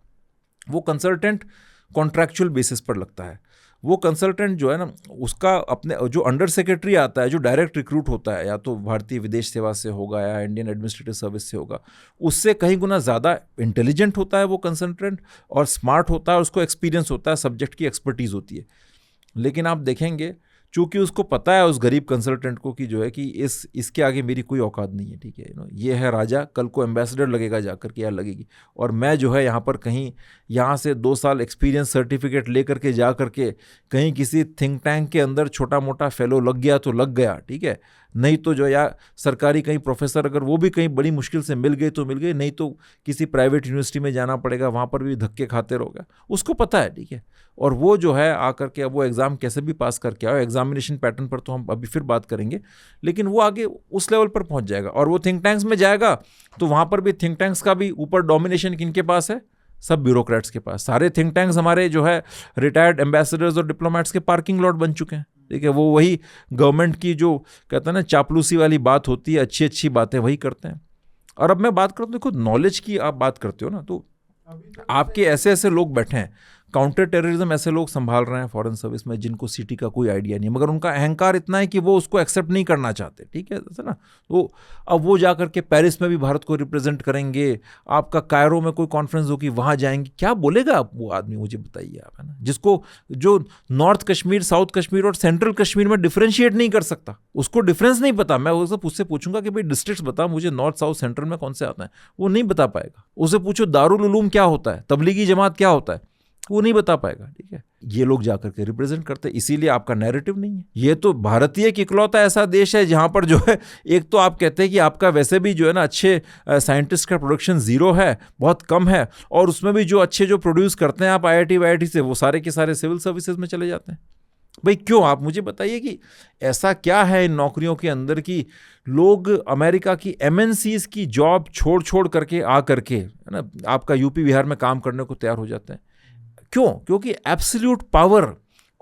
वो कंसल्टेंट कॉन्ट्रैक्चुअल बेसिस पर लगता है। वो कंसल्टेंट जो है ना, उसका अपने जो अंडर सेक्रेटरी आता है, जो डायरेक्ट रिक्रूट होता है, या तो भारतीय विदेश सेवा से होगा या इंडियन एडमिनिस्ट्रेटिव सर्विस से होगा, उससे कहीं गुना ज़्यादा इंटेलिजेंट होता है वो कंसल्टेंट, और स्मार्ट होता है, उसको एक्सपीरियंस होता है, सब्जेक्ट की एक्सपर्टीज़ होती है। लेकिन आप देखेंगे चूंकि उसको पता है उस गरीब कंसल्टेंट को कि जो है कि इसके आगे मेरी कोई औकात नहीं है, ठीक है, ये है राजा, कल को एम्बेसडर लगेगा जाकर के, यार लगेगी, और मैं जो है यहाँ पर कहीं यहाँ से 2 साल एक्सपीरियंस सर्टिफिकेट लेकर के जा करके कहीं किसी थिंक टैंक के अंदर छोटा मोटा फेलो लग गया तो लग गया, ठीक है, नहीं तो जो या सरकारी कहीं प्रोफेसर अगर वो भी कहीं बड़ी मुश्किल से मिल गई तो मिल गई, नहीं तो किसी प्राइवेट यूनिवर्सिटी में जाना पड़ेगा, वहाँ पर भी धक्के खाते रहोगे, उसको पता है, ठीक है। और वो जो है आकर के अब वो एग्ज़ाम कैसे भी पास करके आओ, एग्जामिनेशन पैटर्न पर तो हम अभी फिर बात करेंगे, लेकिन वो आगे उस लेवल पर पहुँच जाएगा। और वो थिंक टैंक्स में जाएगा तो वहाँ पर भी थिंक टैंक्स का भी ऊपर डोमिनेशन किनके पास है, सब ब्यूरोक्रेट्स के पास। सारे थिंक टैंक्स हमारे जो है रिटायर्ड एम्बेसडर्स और डिप्लोमेट्स के पार्किंग लॉट बन चुके हैं, ठीक है। वो वही गवर्नमेंट की जो कहते हैं ना चापलूसी वाली बात होती है, अच्छी अच्छी बातें वही करते हैं। और अब मैं बात करता हूँ, देखो नॉलेज की आप बात करते हो ना, तो आपके ऐसे ऐसे लोग बैठे हैं, काउंटर टेररिज्म ऐसे लोग संभाल रहे हैं फॉरेन सर्विस में जिनको सिटी का कोई आइडिया नहीं है, मगर उनका अहंकार इतना है कि वो उसको एक्सेप्ट नहीं करना चाहते, ठीक है ना। तो अब वो जाकर के पेरिस में भी भारत को रिप्रेजेंट करेंगे, आपका कायरो में कोई कॉन्फ्रेंस होगी वहाँ जाएंगे, क्या बोलेगा आप वो आदमी, मुझे बताइए आप, है ना, जिसको जो नॉर्थ कश्मीर, साउथ कश्मीर और सेंट्रल कश्मीर में डिफ्रेंशिएट नहीं कर सकता, उसको डिफरेंस नहीं पता। मैं उससे पूछूंगा कि भाई डिस्ट्रिक्ट्स बता मुझे, नॉर्थ साउथ सेंट्रल में कौन से आता है, वो नहीं बता पाएगा। उसे पूछो दारुल उलूम क्या होता है, तबलीगी जमात क्या होता है, वो नहीं बता पाएगा, ठीक है। ये लोग जाकर के रिप्रेजेंट करते हैं, इसीलिए आपका नैरेटिव नहीं है। ये तो भारतीय की इकलौता ऐसा देश है जहां पर जो है एक तो आप कहते हैं कि आपका वैसे भी जो है ना अच्छे साइंटिस्ट का प्रोडक्शन जीरो है, बहुत कम है, और उसमें भी जो अच्छे जो प्रोड्यूस करते हैं आप IIT से, वो सारे के सारे सिविल सर्विसेज में चले जाते हैं। भाई क्यों, आप मुझे बताइए कि ऐसा क्या है इन नौकरियों के अंदर कि लोग अमेरिका की MNCs की जॉब छोड़ करके आ करके, है ना, आपका यूपी बिहार में काम करने को तैयार हो जाते हैं। क्यों? क्योंकि एब्सोल्यूट पावर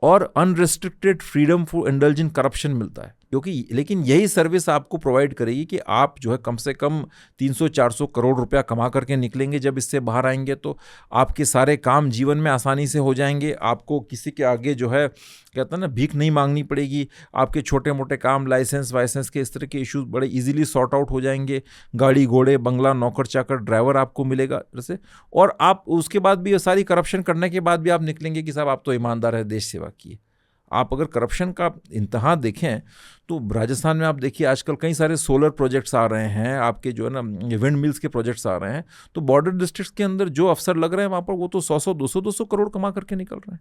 और unrestricted freedom for indulge in corruption मिलता है। क्योंकि लेकिन यही सर्विस आपको प्रोवाइड करेगी कि आप जो है कम से कम 300-400 करोड़ रुपया कमा करके निकलेंगे। जब इससे बाहर आएंगे तो आपके सारे काम जीवन में आसानी से हो जाएंगे, आपको किसी के आगे जो है कहता है ना भीख नहीं मांगनी पड़ेगी, आपके छोटे मोटे काम लाइसेंस वाइसेंस के इस तरह के इश्यूज बड़े इजीली सॉर्ट आउट हो जाएंगे, गाड़ी घोड़े बंगला नौकर चाकर ड्राइवर आपको मिलेगा जैसे, और आप उसके बाद भी सारी करप्शन करने के बाद भी आप निकलेंगे कि साहब आप तो ईमानदार है, देश सेवा किए। आप अगर करप्शन का इंतहा देखें तो राजस्थान में आप देखिए आजकल कई सारे सोलर प्रोजेक्ट्स आ रहे हैं, आपके जो है ना विंड मिल्स के प्रोजेक्ट्स आ रहे हैं, तो बॉर्डर डिस्ट्रिक्ट्स के अंदर जो अफसर लग रहे हैं वहाँ पर वो तो 100-100 200-200 करोड़ कमा करके निकल रहे हैं,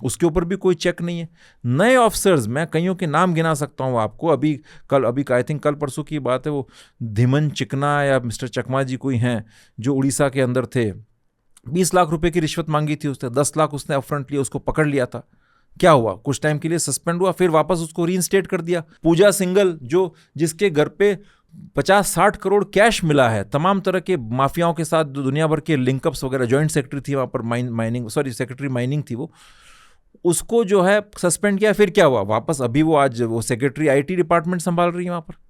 उसके ऊपर भी कोई चेक नहीं है। नए ऑफिसर्स मैं कईयों के नाम गिना सकता हूँ आपको, अभी आई थिंक कल परसों की बात है, वो धीमन चिकना या मिस्टर चकमा जी कोई हैं जो उड़ीसा के अंदर थे, 20 लाख रुपए की रिश्वत मांगी थी उसने, 10 लाख उसने अपफ्रंट लिया, उसको पकड़ लिया था। क्या हुआ, कुछ टाइम के लिए सस्पेंड हुआ, फिर वापस उसको रीइंस्टेट कर दिया। पूजा सिंगल जो जिसके घर पे 50-60 करोड़ कैश मिला है तमाम तरह के माफियाओं के साथ, दुनिया भर के लिंकअप्स वगैरह, जॉइंट सेक्रेटरी थी वहाँ पर सेक्रेटरी माइनिंग थी वो, उसको जो है सस्पेंड किया। फिर क्या हुआ, वापस अभी वो आज वो सेक्रेटरी IT डिपार्टमेंट संभाल रही है वहाँ पर।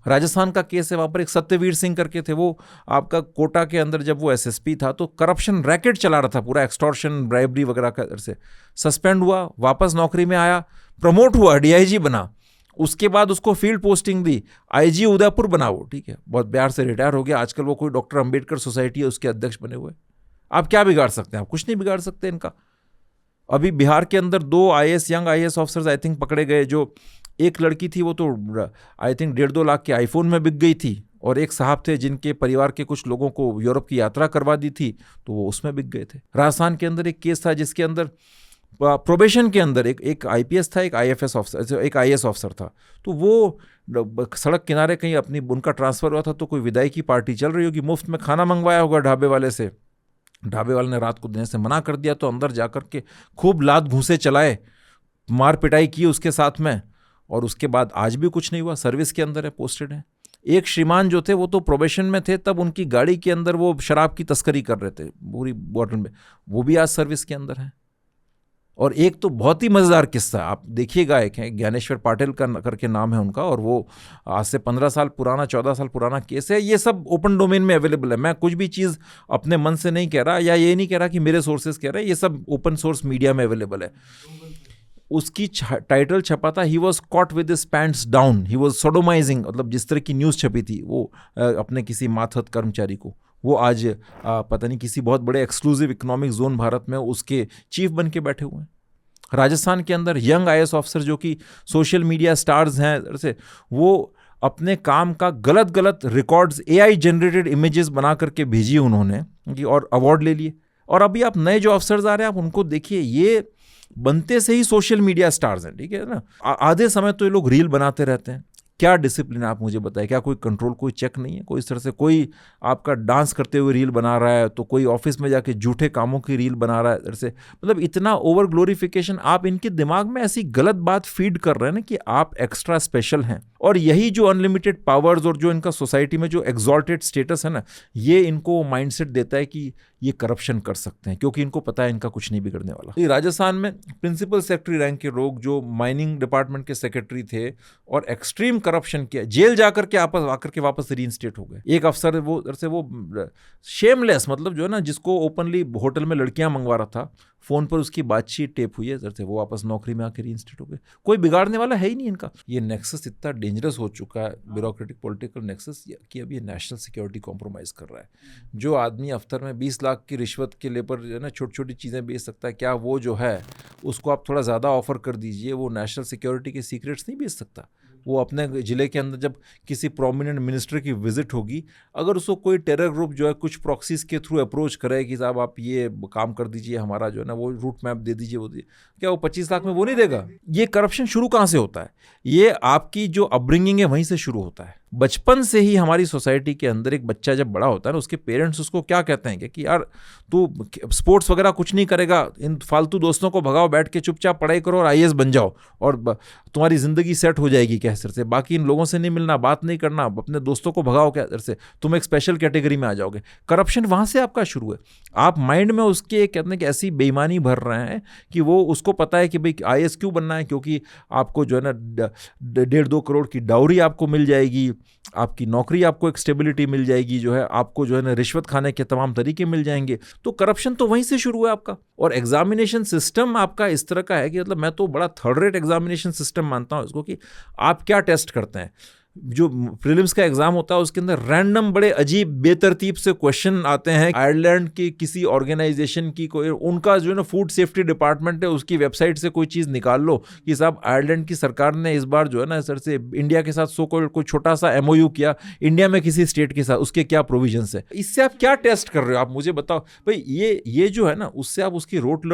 राजस्थान का केस है, वहाँ पर एक सत्यवीर सिंह करके थे, वो आपका कोटा के अंदर जब वो SSP था तो करप्शन रैकेट चला रहा था पूरा, एक्सटॉर्शन ब्राइबरी वगैरह का से, सस्पेंड हुआ, वापस नौकरी में आया, प्रमोट हुआ, DIG बना, उसके बाद उसको फील्ड पोस्टिंग दी, IG उदयपुर बना वो, ठीक है, बहुत बिहार से रिटायर हो गया, आजकल वो कोई डॉक्टर अंबेडकर सोसाइटी है उसके अध्यक्ष बने हुए। आप क्या बिगाड़ सकते हैं, आप कुछ नहीं बिगाड़ सकते इनका। अभी बिहार के अंदर 2 young IAS officers I think पकड़े गए, जो एक लड़की थी वो तो आई थिंक 1.5-2 लाख के आईफोन में बिक गई थी, और एक साहब थे जिनके परिवार के कुछ लोगों को यूरोप की यात्रा करवा दी थी तो वो उसमें बिक गए थे। राजस्थान के अंदर एक केस था जिसके अंदर प्रोबेशन के अंदर एक IPS था, एक IFS ऑफिसर, एक IAS ऑफिसर था, तो वो सड़क किनारे कहीं अपनी उनका ट्रांसफ़र हुआ था, तो कोई विदाई की पार्टी चल रही होगी, मुफ्त में खाना मंगवाया होगा ढाबे वाले से, ढाबे वाले ने रात को देने से मना कर दिया, तो अंदर जाकर के खूब लात घूंसे चलाए, मार पिटाई की उसके साथ में, और उसके बाद आज भी कुछ नहीं हुआ, सर्विस के अंदर है, पोस्टेड है। एक श्रीमान जो थे वो तो प्रोबेशन में थे, तब उनकी गाड़ी के अंदर वो शराब की तस्करी कर रहे थे पूरी बॉटल में, वो भी आज सर्विस के अंदर है। और एक तो बहुत ही मज़ेदार किस्सा आप देखिएगा, एक है ज्ञानेश्वर पाटिल का करके नाम है उनका, और वो आज से 15 साल पुराना 14 साल पुराना केस है। ये सब ओपन डोमेन में अवेलेबल है, मैं कुछ भी चीज़ अपने मन से नहीं कह रहा, या ये नहीं कह रहा कि मेरे सोर्सेज कह रहे हैं, ये सब ओपन सोर्स मीडिया में अवेलेबल है। उसकी टाइटल छपा था, ही was caught with his pants down, he was sodomising, मतलब जिस तरह की न्यूज़ छपी थी वो अपने किसी मातहत कर्मचारी को, वो आज पता नहीं किसी बहुत बड़े एक्सक्लूसिव इकोनॉमिक जोन भारत में उसके चीफ बन के बैठे हुए हैं। राजस्थान के अंदर यंग IAS ऑफिसर जो कि सोशल मीडिया स्टार्स हैं, जैसे वो अपने काम का गलत गलत रिकॉर्ड्स AI जनरेटेड इमेजेस बना करके भेजी उन्होंने और अवार्ड ले लिए। और अभी आप नए जो अफसर्स आ रहे हैं आप उनको देखिए, ये बनते से ही सोशल मीडिया स्टार्स हैं, ठीक है ना। आधे समय तो ये लोग रील बनाते रहते हैं। क्या डिसिप्लिन आप मुझे बताएं, क्या कोई कंट्रोल, कोई चेक नहीं है? कोई इस तरह से कोई आपका डांस करते हुए रील बना रहा है तो कोई ऑफिस में जाके झूठे कामों की रील बना रहा है, इधर से मतलब इतना ओवर ग्लोरिफिकेशन। आप इनके दिमाग में ऐसी गलत बात फीड कर रहे हैं ना कि आप एक्स्ट्रा स्पेशल हैं। और यही जो अनलिमिटेड पावर्स और जो इनका सोसाइटी में जो एग्जॉल्टेड स्टेटस है ना, ये इनको माइंडसेट देता है कि ये करप्शन कर सकते हैं, क्योंकि इनको पता है इनका कुछ नहीं बिगड़ने वाला। ये राजस्थान में प्रिंसिपल सेक्रेटरी रैंक के लोग जो माइनिंग डिपार्टमेंट के सेक्रेटरी थे और एक्सट्रीम करप्शन किया, जेल जाकर के आकर के वापस रीइंस्टेट हो गए। एक अफसर वो शेमलेस, मतलब जो है ना, जिसको ओपनली होटल में लड़कियां मंगवा रहा था, फोन पर उसकी बातचीत टेप हुई है, जैसे वो वापस नौकरी में आकर रीइंस्टेट हो गए। कोई बिगाड़ने वाला है ही नहीं इनका। ये नेक्सस इतना डेंजरस हो चुका है, ब्यूरोक्रेटिक पॉलिटिकल नेक्सस, कि अब ये नेशनल सिक्योरिटी कॉम्प्रोमाइज कर रहा है। जो आदमी अफ्तर में 20 लाख की रिश्वत के लेकर जो है ना छोटी छोटी चीज़ें बेच सकता है, क्या वो जो है उसको आप थोड़ा ज़्यादा ऑफर कर दीजिए, वो नेशनल सिक्योरिटी के सीक्रेट्स नहीं बेच सकता। वो अपने ज़िले के अंदर जब किसी प्रोमिनेंट मिनिस्टर की विजिट होगी, अगर उसको कोई टेरर ग्रुप जो है कुछ प्रॉक्सीज के थ्रू अप्रोच करे कि साहब आप ये काम कर दीजिए, हमारा जो है ना वो रूट मैप दे दीजिए, वो दीजिए, क्या वो 25 लाख में वो नहीं देगा? ये करप्शन शुरू कहाँ से होता है? ये आपकी जो अपब्रिंगिंग है वहीं से शुरू होता है। बचपन से ही हमारी सोसाइटी के अंदर एक बच्चा जब बड़ा होता है ना, उसके पेरेंट्स उसको क्या कहते हैं कि यार तू स्पोर्ट्स वगैरह कुछ नहीं करेगा, इन फालतू दोस्तों को भगाओ, बैठ के चुपचाप पढ़ाई करो और IAS बन जाओ और तुम्हारी ज़िंदगी सेट हो जाएगी कैसर से, बाकी इन लोगों से नहीं मिलना, बात नहीं करना, अपने दोस्तों को भगाओ कैसर से, तुम एक स्पेशल कैटेगरी में आ जाओगे। करप्शन वहाँ से आपका शुरू है। आप माइंड में उसके कहते हैं कि ऐसी बेईमानी भर रहे हैं कि वो उसको पता है कि भाई IAS क्यों बनना है, क्योंकि आपको जो है ना 1.5-2 करोड़ की डाउरी आपको मिल जाएगी, आपकी नौकरी, आपको एक स्टेबिलिटी मिल जाएगी, जो है आपको जो है ना रिश्वत खाने के तमाम तरीके मिल जाएंगे। तो करप्शन तो वहीं से शुरू है आपका। और एग्जामिनेशन सिस्टम आपका इस तरह का है कि मतलब मैं तो बड़ा थर्ड रेट एग्जामिनेशन सिस्टम मानता हूँ इसको, कि आप क्या टेस्ट करते हैं। जो प्रीलिम्स का एग्जाम होता है उसके अंदर रैंडम बड़े अजीब बेतरतीब से क्वेश्चन आते हैं। आयरलैंड की किसी ऑर्गेनाइजेशन की कोई, उनका जो है ना फूड सेफ्टी डिपार्टमेंट है, उसकी वेबसाइट से कोई चीज़ निकाल लो कि साहब आयरलैंड की सरकार ने इस बार जो है ना सर से इंडिया के साथ कोई छोटा सा MOU किया इंडिया में किसी स्टेट के साथ, उसके क्या प्रोविजंस है। इससे आप क्या टेस्ट कर रहे हो? आप मुझे बताओ भाई। ये जो है ना, उससे आप उसकी रोट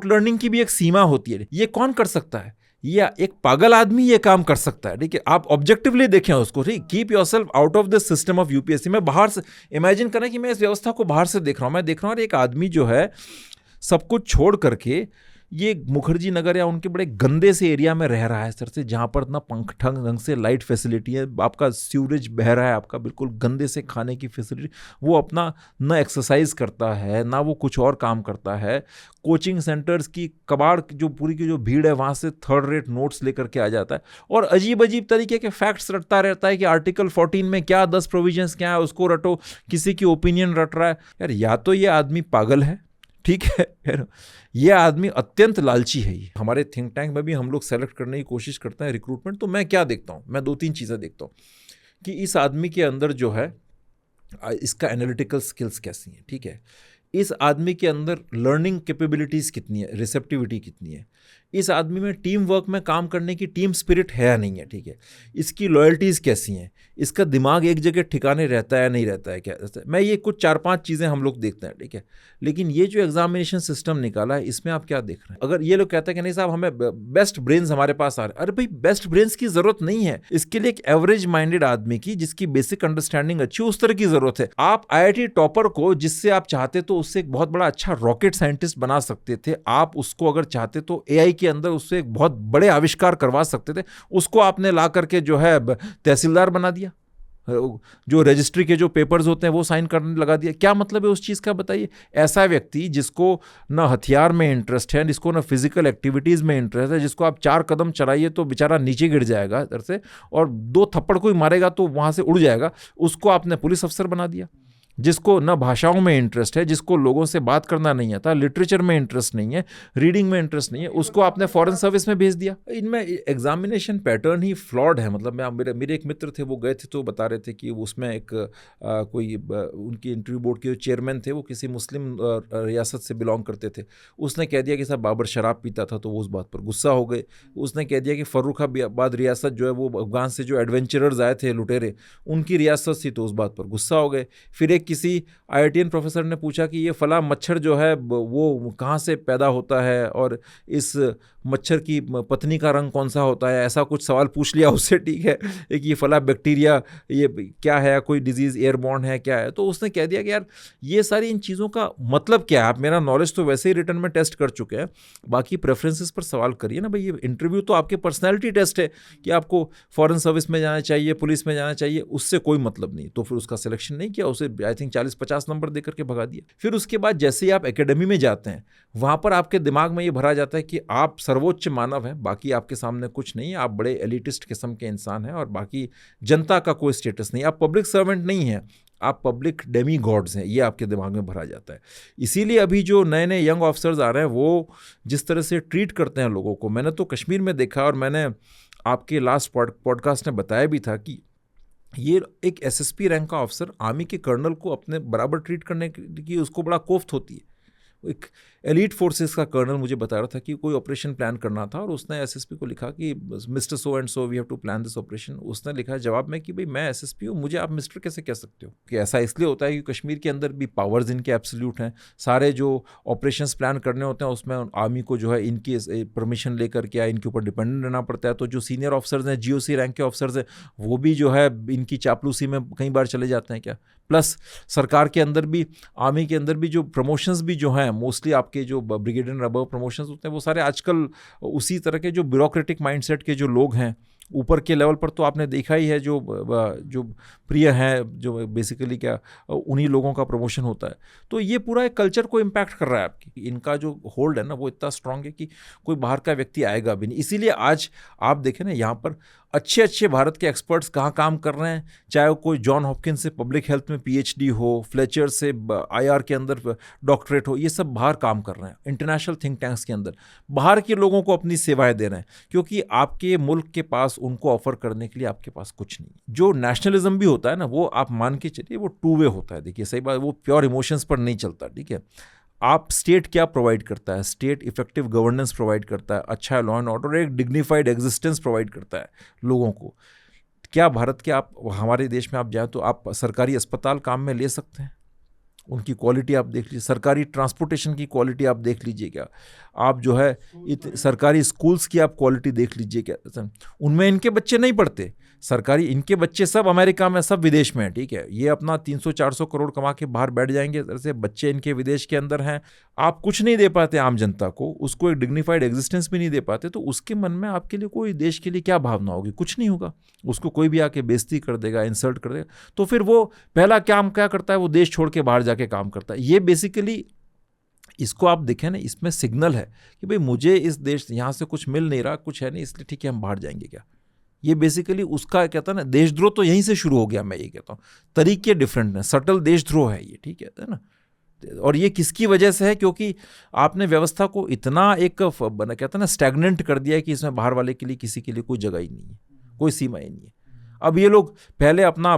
लर्निंग की भी एक सीमा होती है। ये कौन कर सकता है? या एक पागल आदमी ये काम कर सकता है, ठीक है। आप ऑब्जेक्टिवली देखें उसको, ठीक। Keep yourself out of the system of UPSC। मैं बाहर से इमेजिन करें कि मैं इस व्यवस्था को बाहर से देख रहा हूं, मैं देख रहा हूं एक आदमी जो है सब कुछ छोड़ करके ये मुखर्जी नगर या उनके बड़े गंदे से एरिया में रह रहा है सर से, जहाँ पर ना पंख ढंग से लाइट फैसिलिटी है, आपका सीवरेज बह रहा है, आपका बिल्कुल गंदे से खाने की फैसिलिटी। वो अपना ना एक्सरसाइज करता है ना वो कुछ और काम करता है। कोचिंग सेंटर्स की कबाड़ जो पूरी की जो भीड़ है वहाँ से थर्ड रेट नोट्स लेकर के आ जाता है और अजीब अजीब तरीके के फैक्ट्स रटता रहता है कि आर्टिकल 14 में क्या 10 प्रोविजंस क्या है उसको रटो, किसी की ओपिनियन रट रहा है। यार या तो ये आदमी पागल है, ठीक है, ये आदमी अत्यंत लालची है। ये हमारे थिंक टैंक में भी हम लोग सेलेक्ट करने की कोशिश करते हैं रिक्रूटमेंट, तो मैं क्या देखता हूँ, मैं 2-3 चीज़ें देखता हूँ कि इस आदमी के अंदर जो है इसका एनालिटिकल स्किल्स कैसी हैं, ठीक है। इस आदमी के अंदर लर्निंग कैपेबिलिटीज़ कितनी है, रिसेप्टिविटी कितनी है, इस आदमी में टीम वर्क में काम करने की टीम स्पिरिट है या नहीं है, ठीक है। इसकी लॉयल्टीज़ कैसी हैं, इसका दिमाग एक जगह ठिकाने रहता है नहीं रहता है क्या। मैं ये कुछ 4-5 चीज़ें हम लोग देखते हैं, ठीक है। लेकिन ये जो एग्जामिनेशन सिस्टम निकाला है इसमें आप क्या देख रहे हैं? अगर ये लोग कहते हैं कि नहीं साहब हमें बेस्ट ब्रेन्स हमारे पास आ रहे हैं, अरे भाई बेस्ट ब्रेन्स की ज़रूरत नहीं है। इसके लिए एक एवरेज माइंडेड आदमी की जिसकी बेसिक अंडरस्टैंडिंग अच्छी उस तरह की ज़रूरत है। आप IIT टॉपर को जिससे आप चाहते तो उससे एक बहुत बड़ा अच्छा रॉकेट साइंटिस्ट बना सकते थे। आप उसको अगर चाहते तो AI के अंदर उससे एक बहुत बड़े आविष्कार करवा सकते थे। उसको आपने ला करके जो है तहसीलदार बना दिया, जो रजिस्ट्री के जो पेपर्स होते हैं वो साइन करने लगा दिया। क्या मतलब है उस चीज़ का बताइए। ऐसा व्यक्ति जिसको ना हथियार में इंटरेस्ट है, जिसको ना फिजिकल एक्टिविटीज़ में इंटरेस्ट है, जिसको आप 4 कदम चलाइए तो बेचारा नीचे गिर जाएगा इधर से और 2 थप्पड़ कोई मारेगा तो वहाँ से उड़ जाएगा, उसको आपने पुलिस अफसर बना दिया। जिसको न भाषाओं में इंटरेस्ट है, जिसको लोगों से बात करना नहीं आता, लिटरेचर में इंटरेस्ट नहीं है, रीडिंग में इंटरेस्ट नहीं है, उसको आपने फॉरेन सर्विस में भेज दिया। इनमें एग्जामिनेशन पैटर्न ही फ्लॉड है। मतलब मेरे एक मित्र थे, वो गए थे तो बता रहे थे कि उसमें एक उनकी इंटरव्यू बोर्ड के जो चेयरमैन थे वो किसी मुस्लिम रियासत से बिलोंग करते थे। उसने कह दिया कि साहब बाबर शराब पीता था, तो वो उस बात पर गुस्सा हो गए। उसने कह दिया कि फर्रुखाबाद रियासत जो है वो अफगान से जो एडवेंचरर्स आए थे, लुटेरे, उनकी रियासत थी, तो उस बात पर गुस्सा हो गए। फिर एक किसी IITian प्रोफेसर ने पूछा कि ये फला मच्छर जो है वो कहाँ से पैदा होता है और इस मच्छर की पत्नी का रंग कौन सा होता है, ऐसा कुछ सवाल पूछ लिया उससे, ठीक है, एक ये फला बैक्टीरिया ये क्या है, कोई डिजीज़ एयरबॉर्न है क्या है। तो उसने कह दिया कि यार ये सारी इन चीज़ों का मतलब क्या है, आप मेरा नॉलेज तो वैसे ही रिटर्न में टेस्ट कर चुके हैं, बाकी प्रेफरेंसेस पर सवाल करिए ना भाई। ये इंटरव्यू तो आपके पर्सनैलिटी टेस्ट है कि आपको फॉरेन सर्विस में जाना चाहिए, पुलिस में जाना चाहिए, उससे कोई मतलब नहीं। तो फिर उसका सिलेक्शन नहीं किया, उसे आई थिंक 40-50 नंबर दे करके भगा दिया। फिर उसके बाद जैसे ही आप एकेडमी में जाते हैं, वहाँ पर आपके दिमाग में ये भरा जाता है कि आप सर्वोच्च मानव हैं, बाकी आपके सामने कुछ नहीं है, आप बड़े एलिटिस्ट किस्म के इंसान हैं और बाकी जनता का कोई स्टेटस नहीं, आप पब्लिक सर्वेंट नहीं हैं, आप पब्लिक डेमी गॉड्स हैं, ये आपके दिमाग में भरा जाता है। इसीलिए अभी जो नए नए यंग ऑफिसर्स आ रहे हैं वो जिस तरह से ट्रीट करते हैं लोगों को, मैंने तो कश्मीर में देखा, और मैंने आपके लास्ट पॉडकास्ट में बताया भी था कि ये एक SSP रैंक का ऑफिसर आर्मी के कर्नल को अपने बराबर ट्रीट करने की उसको बड़ा कोफ्त होती है। एक एलीट फोर्सेस का कर्नल मुझे बता रहा था कि कोई ऑपरेशन प्लान करना था और उसने SSP को लिखा कि mister so and so we have to plan this operation. उसने लिखा जवाब में कि भाई मैं SSP हूँ, मुझे आप मिस्टर कैसे कह सकते हो। कि ऐसा इसलिए होता है कि कश्मीर के अंदर भी पावर्स इनके एब्सोल्यूट हैं, सारे जो ऑपरेशंस प्लान करने होते हैं उसमें आर्मी को जो है इनकी परमिशन लेकर के इनके ऊपर डिपेंडेंट रहना पड़ता है। तो जो सीनियर ऑफिसर्स हैं, GOC रैंक के ऑफिसर्स हैं, वो भी जो है इनकी चापलूसी में कई बार चले जाते हैं क्या। प्लस सरकार के अंदर भी, आर्मी के अंदर भी जो प्रमोशंस भी जो हैं, मोस्टली आपके जो ब्रिगेडियर अबव प्रमोशंस होते हैं वो सारे आजकल उसी तरह के जो ब्यूरोक्रेटिक माइंडसेट के जो लोग हैं ऊपर के लेवल पर, तो आपने देखा ही है जो प्रिय हैं, जो बेसिकली क्या उन्हीं लोगों का प्रमोशन होता है। तो ये पूरा एक कल्चर को इम्पैक्ट कर रहा है आपकी, इनका जो होल्ड है ना वो इतना स्ट्रांग है कि कोई बाहर का व्यक्ति आएगा भी नहीं। इसीलिए आज आप देखें ना यहाँ पर अच्छे अच्छे भारत के एक्सपर्ट्स कहाँ काम कर रहे हैं, चाहे वो कोई जॉन हॉपकिंस से पब्लिक हेल्थ में PhD हो, फ्लेचर से IR के अंदर डॉक्टरेट हो, ये सब बाहर काम कर रहे हैं इंटरनेशनल थिंक टैंक्स के अंदर, बाहर के लोगों को अपनी सेवाएं दे रहे हैं, क्योंकि आपके मुल्क के पास उनको ऑफर करने के लिए आपके पास कुछ नहीं। जो नेशनलिज्म भी होता है ना वो आप मान के चलिए वो 2 वे होता है। देखिए सही बात, वो प्योर इमोशंस पर नहीं चलता, ठीक है। आप स्टेट क्या प्रोवाइड करता है, स्टेट इफेक्टिव गवर्नेंस प्रोवाइड करता है, अच्छा लॉ एंड ऑर्डर, एक डिग्निफाइड एग्जिस्टेंस प्रोवाइड करता है लोगों को। क्या भारत के आप हमारे देश में आप जाएं तो आप सरकारी अस्पताल काम में ले सकते हैं, उनकी क्वालिटी आप देख लीजिए, सरकारी ट्रांसपोर्टेशन की क्वालिटी आप देख लीजिए, क्या आप जो है सरकारी स्कूल्स की आप क्वालिटी देख लीजिए, क्या उनमें इनके बच्चे नहीं पढ़ते सरकारी, इनके बच्चे सब अमेरिका में, सब विदेश में हैं, ठीक है। ये अपना 300-400 करोड़ कमा के बाहर बैठ जाएंगे, जैसे बच्चे इनके विदेश के अंदर हैं। आप कुछ नहीं दे पाते आम जनता को, उसको एक डिग्निफाइड एग्जिस्टेंस भी नहीं दे पाते, तो उसके मन में आपके लिए कोई देश के लिए क्या भावना होगी, कुछ नहीं होगा। उसको कोई भी आके बेइज्जती कर देगा, इंसल्ट कर देगा, तो फिर वो पहला काम क्या करता है, वो देश छोड़ के बाहर जाके काम करता है। ये बेसिकली इसको आप देखें ना, इसमें सिग्नल है कि भाई मुझे इस देश यहाँ से कुछ मिल नहीं रहा, कुछ है नहीं, इसलिए ठीक है हम बाहर जाएंगे क्या। ये बेसिकली उसका कहता है ना, देशद्रोह तो यहीं से शुरू हो गया, मैं ये कहता हूँ। तरीके डिफरेंट हैं, सटल देशद्रोह है ये, ठीक है ना। और ये किसकी वजह से है, क्योंकि आपने व्यवस्था को इतना एक कहता है ना स्टैग्नेंट कर दिया है कि इसमें बाहर वाले के लिए किसी के लिए कोई जगह ही नहीं है, कोई सीमा ही नहीं है। अब ये लोग पहले अपना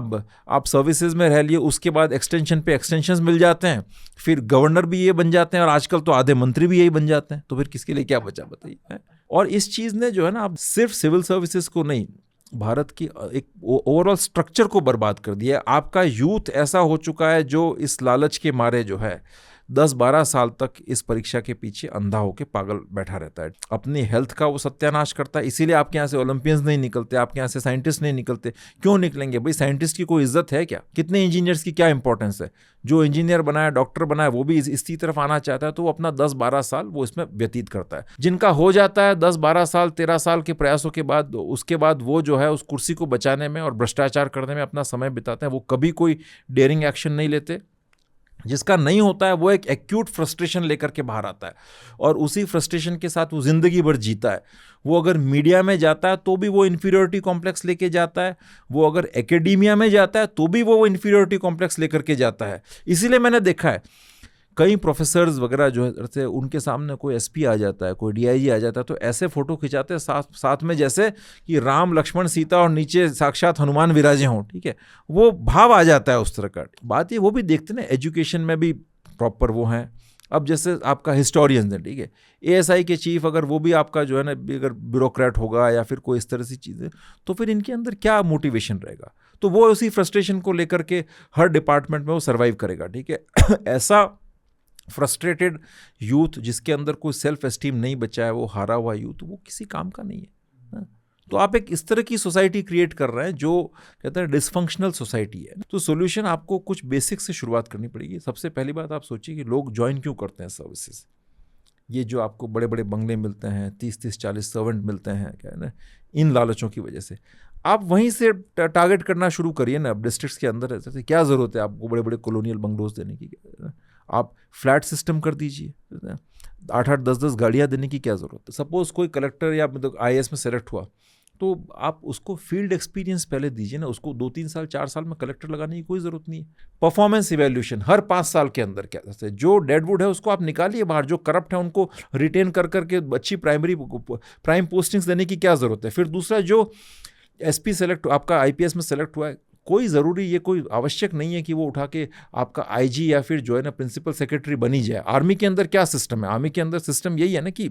आप सर्विसेज में रह लिए, उसके बाद एक्सटेंशन पे एक्सटेंशंस मिल जाते हैं, फिर गवर्नर भी ये बन जाते हैं, और आजकल तो आधे मंत्री भी यही बन जाते हैं, तो फिर किसके लिए क्या बचा बताइए। और इस चीज़ ने जो है ना, अब सिर्फ सिविल सर्विसेज को नहीं, भारत की एक ओवरऑल स्ट्रक्चर को बर्बाद कर दिया है। आपका यूथ ऐसा हो चुका है जो इस लालच के मारे जो है 10-12 साल तक इस परीक्षा के पीछे अंधा होकर पागल बैठा रहता है, अपनी हेल्थ का वो सत्यानाश करता है। इसीलिए आपके यहाँ से ओलंपियंस नहीं निकलते, आपके यहाँ से साइंटिस्ट नहीं निकलते। क्यों निकलेंगे भाई, साइंटिस्ट की कोई इज्जत है क्या? कितने इंजीनियर्स की क्या इंपॉर्टेंस है? जो इंजीनियर बनाया, डॉक्टर बनाया, वो भी इसी तरफ आना चाहता है, तो वो अपना 10-12 साल वो इसमें व्यतीत करता है। जिनका हो जाता है 10-12 साल, 13 साल के प्रयासों के बाद, उसके बाद वो जो है उस कुर्सी को बचाने में और भ्रष्टाचार करने में अपना समय बिताते हैं, वो कभी कोई डेयरिंग एक्शन नहीं लेते, जिसका नहीं होता है वो एक एक्यूट फ्रस्ट्रेशन लेकर के बाहर आता है और उसी फ्रस्ट्रेशन के साथ वो जिंदगी भर जीता है। वो अगर मीडिया में जाता है तो भी वो इन्फीरियोरिटी कॉम्प्लेक्स लेके जाता है, वो अगर एकेडेमिया में जाता है तो भी वो इन्फीरियोरिटी कॉम्प्लेक्स लेकर के जाता है। इसीलिए मैंने देखा है कई प्रोफेसर्स वगैरह जो है उनके सामने कोई एसपी आ जाता है, कोई डीआईजी आ जाता है, तो ऐसे फोटो खिंचाते हैं साथ में जैसे कि राम लक्ष्मण सीता और नीचे साक्षात हनुमान विराजे हों। ठीक है, वो भाव आ जाता है उस तरह का। बात ये वो भी देखते ना, एजुकेशन में भी प्रॉपर वो हैं। अब जैसे आपका हिस्टोरियंस है, ठीक है, एएसआई के चीफ अगर वो भी आपका जो है ना अगर ब्यूरोक्रेट होगा या फिर कोई इस तरह सी चीज़ें, तो फिर इनके अंदर क्या मोटिवेशन रहेगा? तो वो उसी फ्रस्ट्रेशन को लेकर के हर डिपार्टमेंट में वो सर्वाइव करेगा। ठीक है ऐसा फ्रस्ट्रेटेड यूथ जिसके अंदर कोई सेल्फ एस्टीम नहीं बचा है, वो हारा हुआ यूथ, वो किसी काम का नहीं है। तो आप एक इस तरह की सोसाइटी क्रिएट कर रहे हैं जो कहते हैं डिसफंक्शनल सोसाइटी है। तो सॉल्यूशन आपको कुछ बेसिक से शुरुआत करनी पड़ेगी। सबसे पहली बात आप सोचिए कि लोग ज्वाइन क्यों करते हैं सर्विसेज। ये जो आपको बड़े बड़े बंगले मिलते हैं, 30-40 सर्वेंट मिलते हैं, क्या है ना, इन लालचों की वजह से आप वहीं से टारगेट करना शुरू करिए ना। अब डिस्ट्रिक्ट्स के अंदर ऐसे क्या ज़रूरत है आपको बड़े बड़े कॉलोनियल बंगलोज देने की? आप फ्लैट सिस्टम कर दीजिए। 8-8 10-10 गाड़ियाँ देने की क्या ज़रूरत है? सपोज़ कोई कलेक्टर या मतलब IAS में सेलेक्ट हुआ तो आप उसको फील्ड एक्सपीरियंस पहले दीजिए ना। उसको 2-3 साल 4 साल में कलेक्टर लगाने की कोई ज़रूरत नहीं है। परफॉर्मेंस इवैल्यूएशन हर 5 साल के अंदर, क्या जैसे जो डेडवुड है उसको आप निकालिए बाहर, जो करप्ट है उनको रिटेन कर करके अच्छी प्राइम पोस्टिंग्स देने की क्या ज़रूरत है? फिर दूसरा, जो SP सेलेक्ट आपका IPS में सेलेक्ट हुआ है, कोई ज़रूरी ये कोई आवश्यक नहीं है कि वो उठा के आपका IG या फिर जो है ना प्रिंसिपल सेक्रेटरी बनी जाए। आर्मी के अंदर क्या सिस्टम है? आर्मी के अंदर सिस्टम यही है ना कि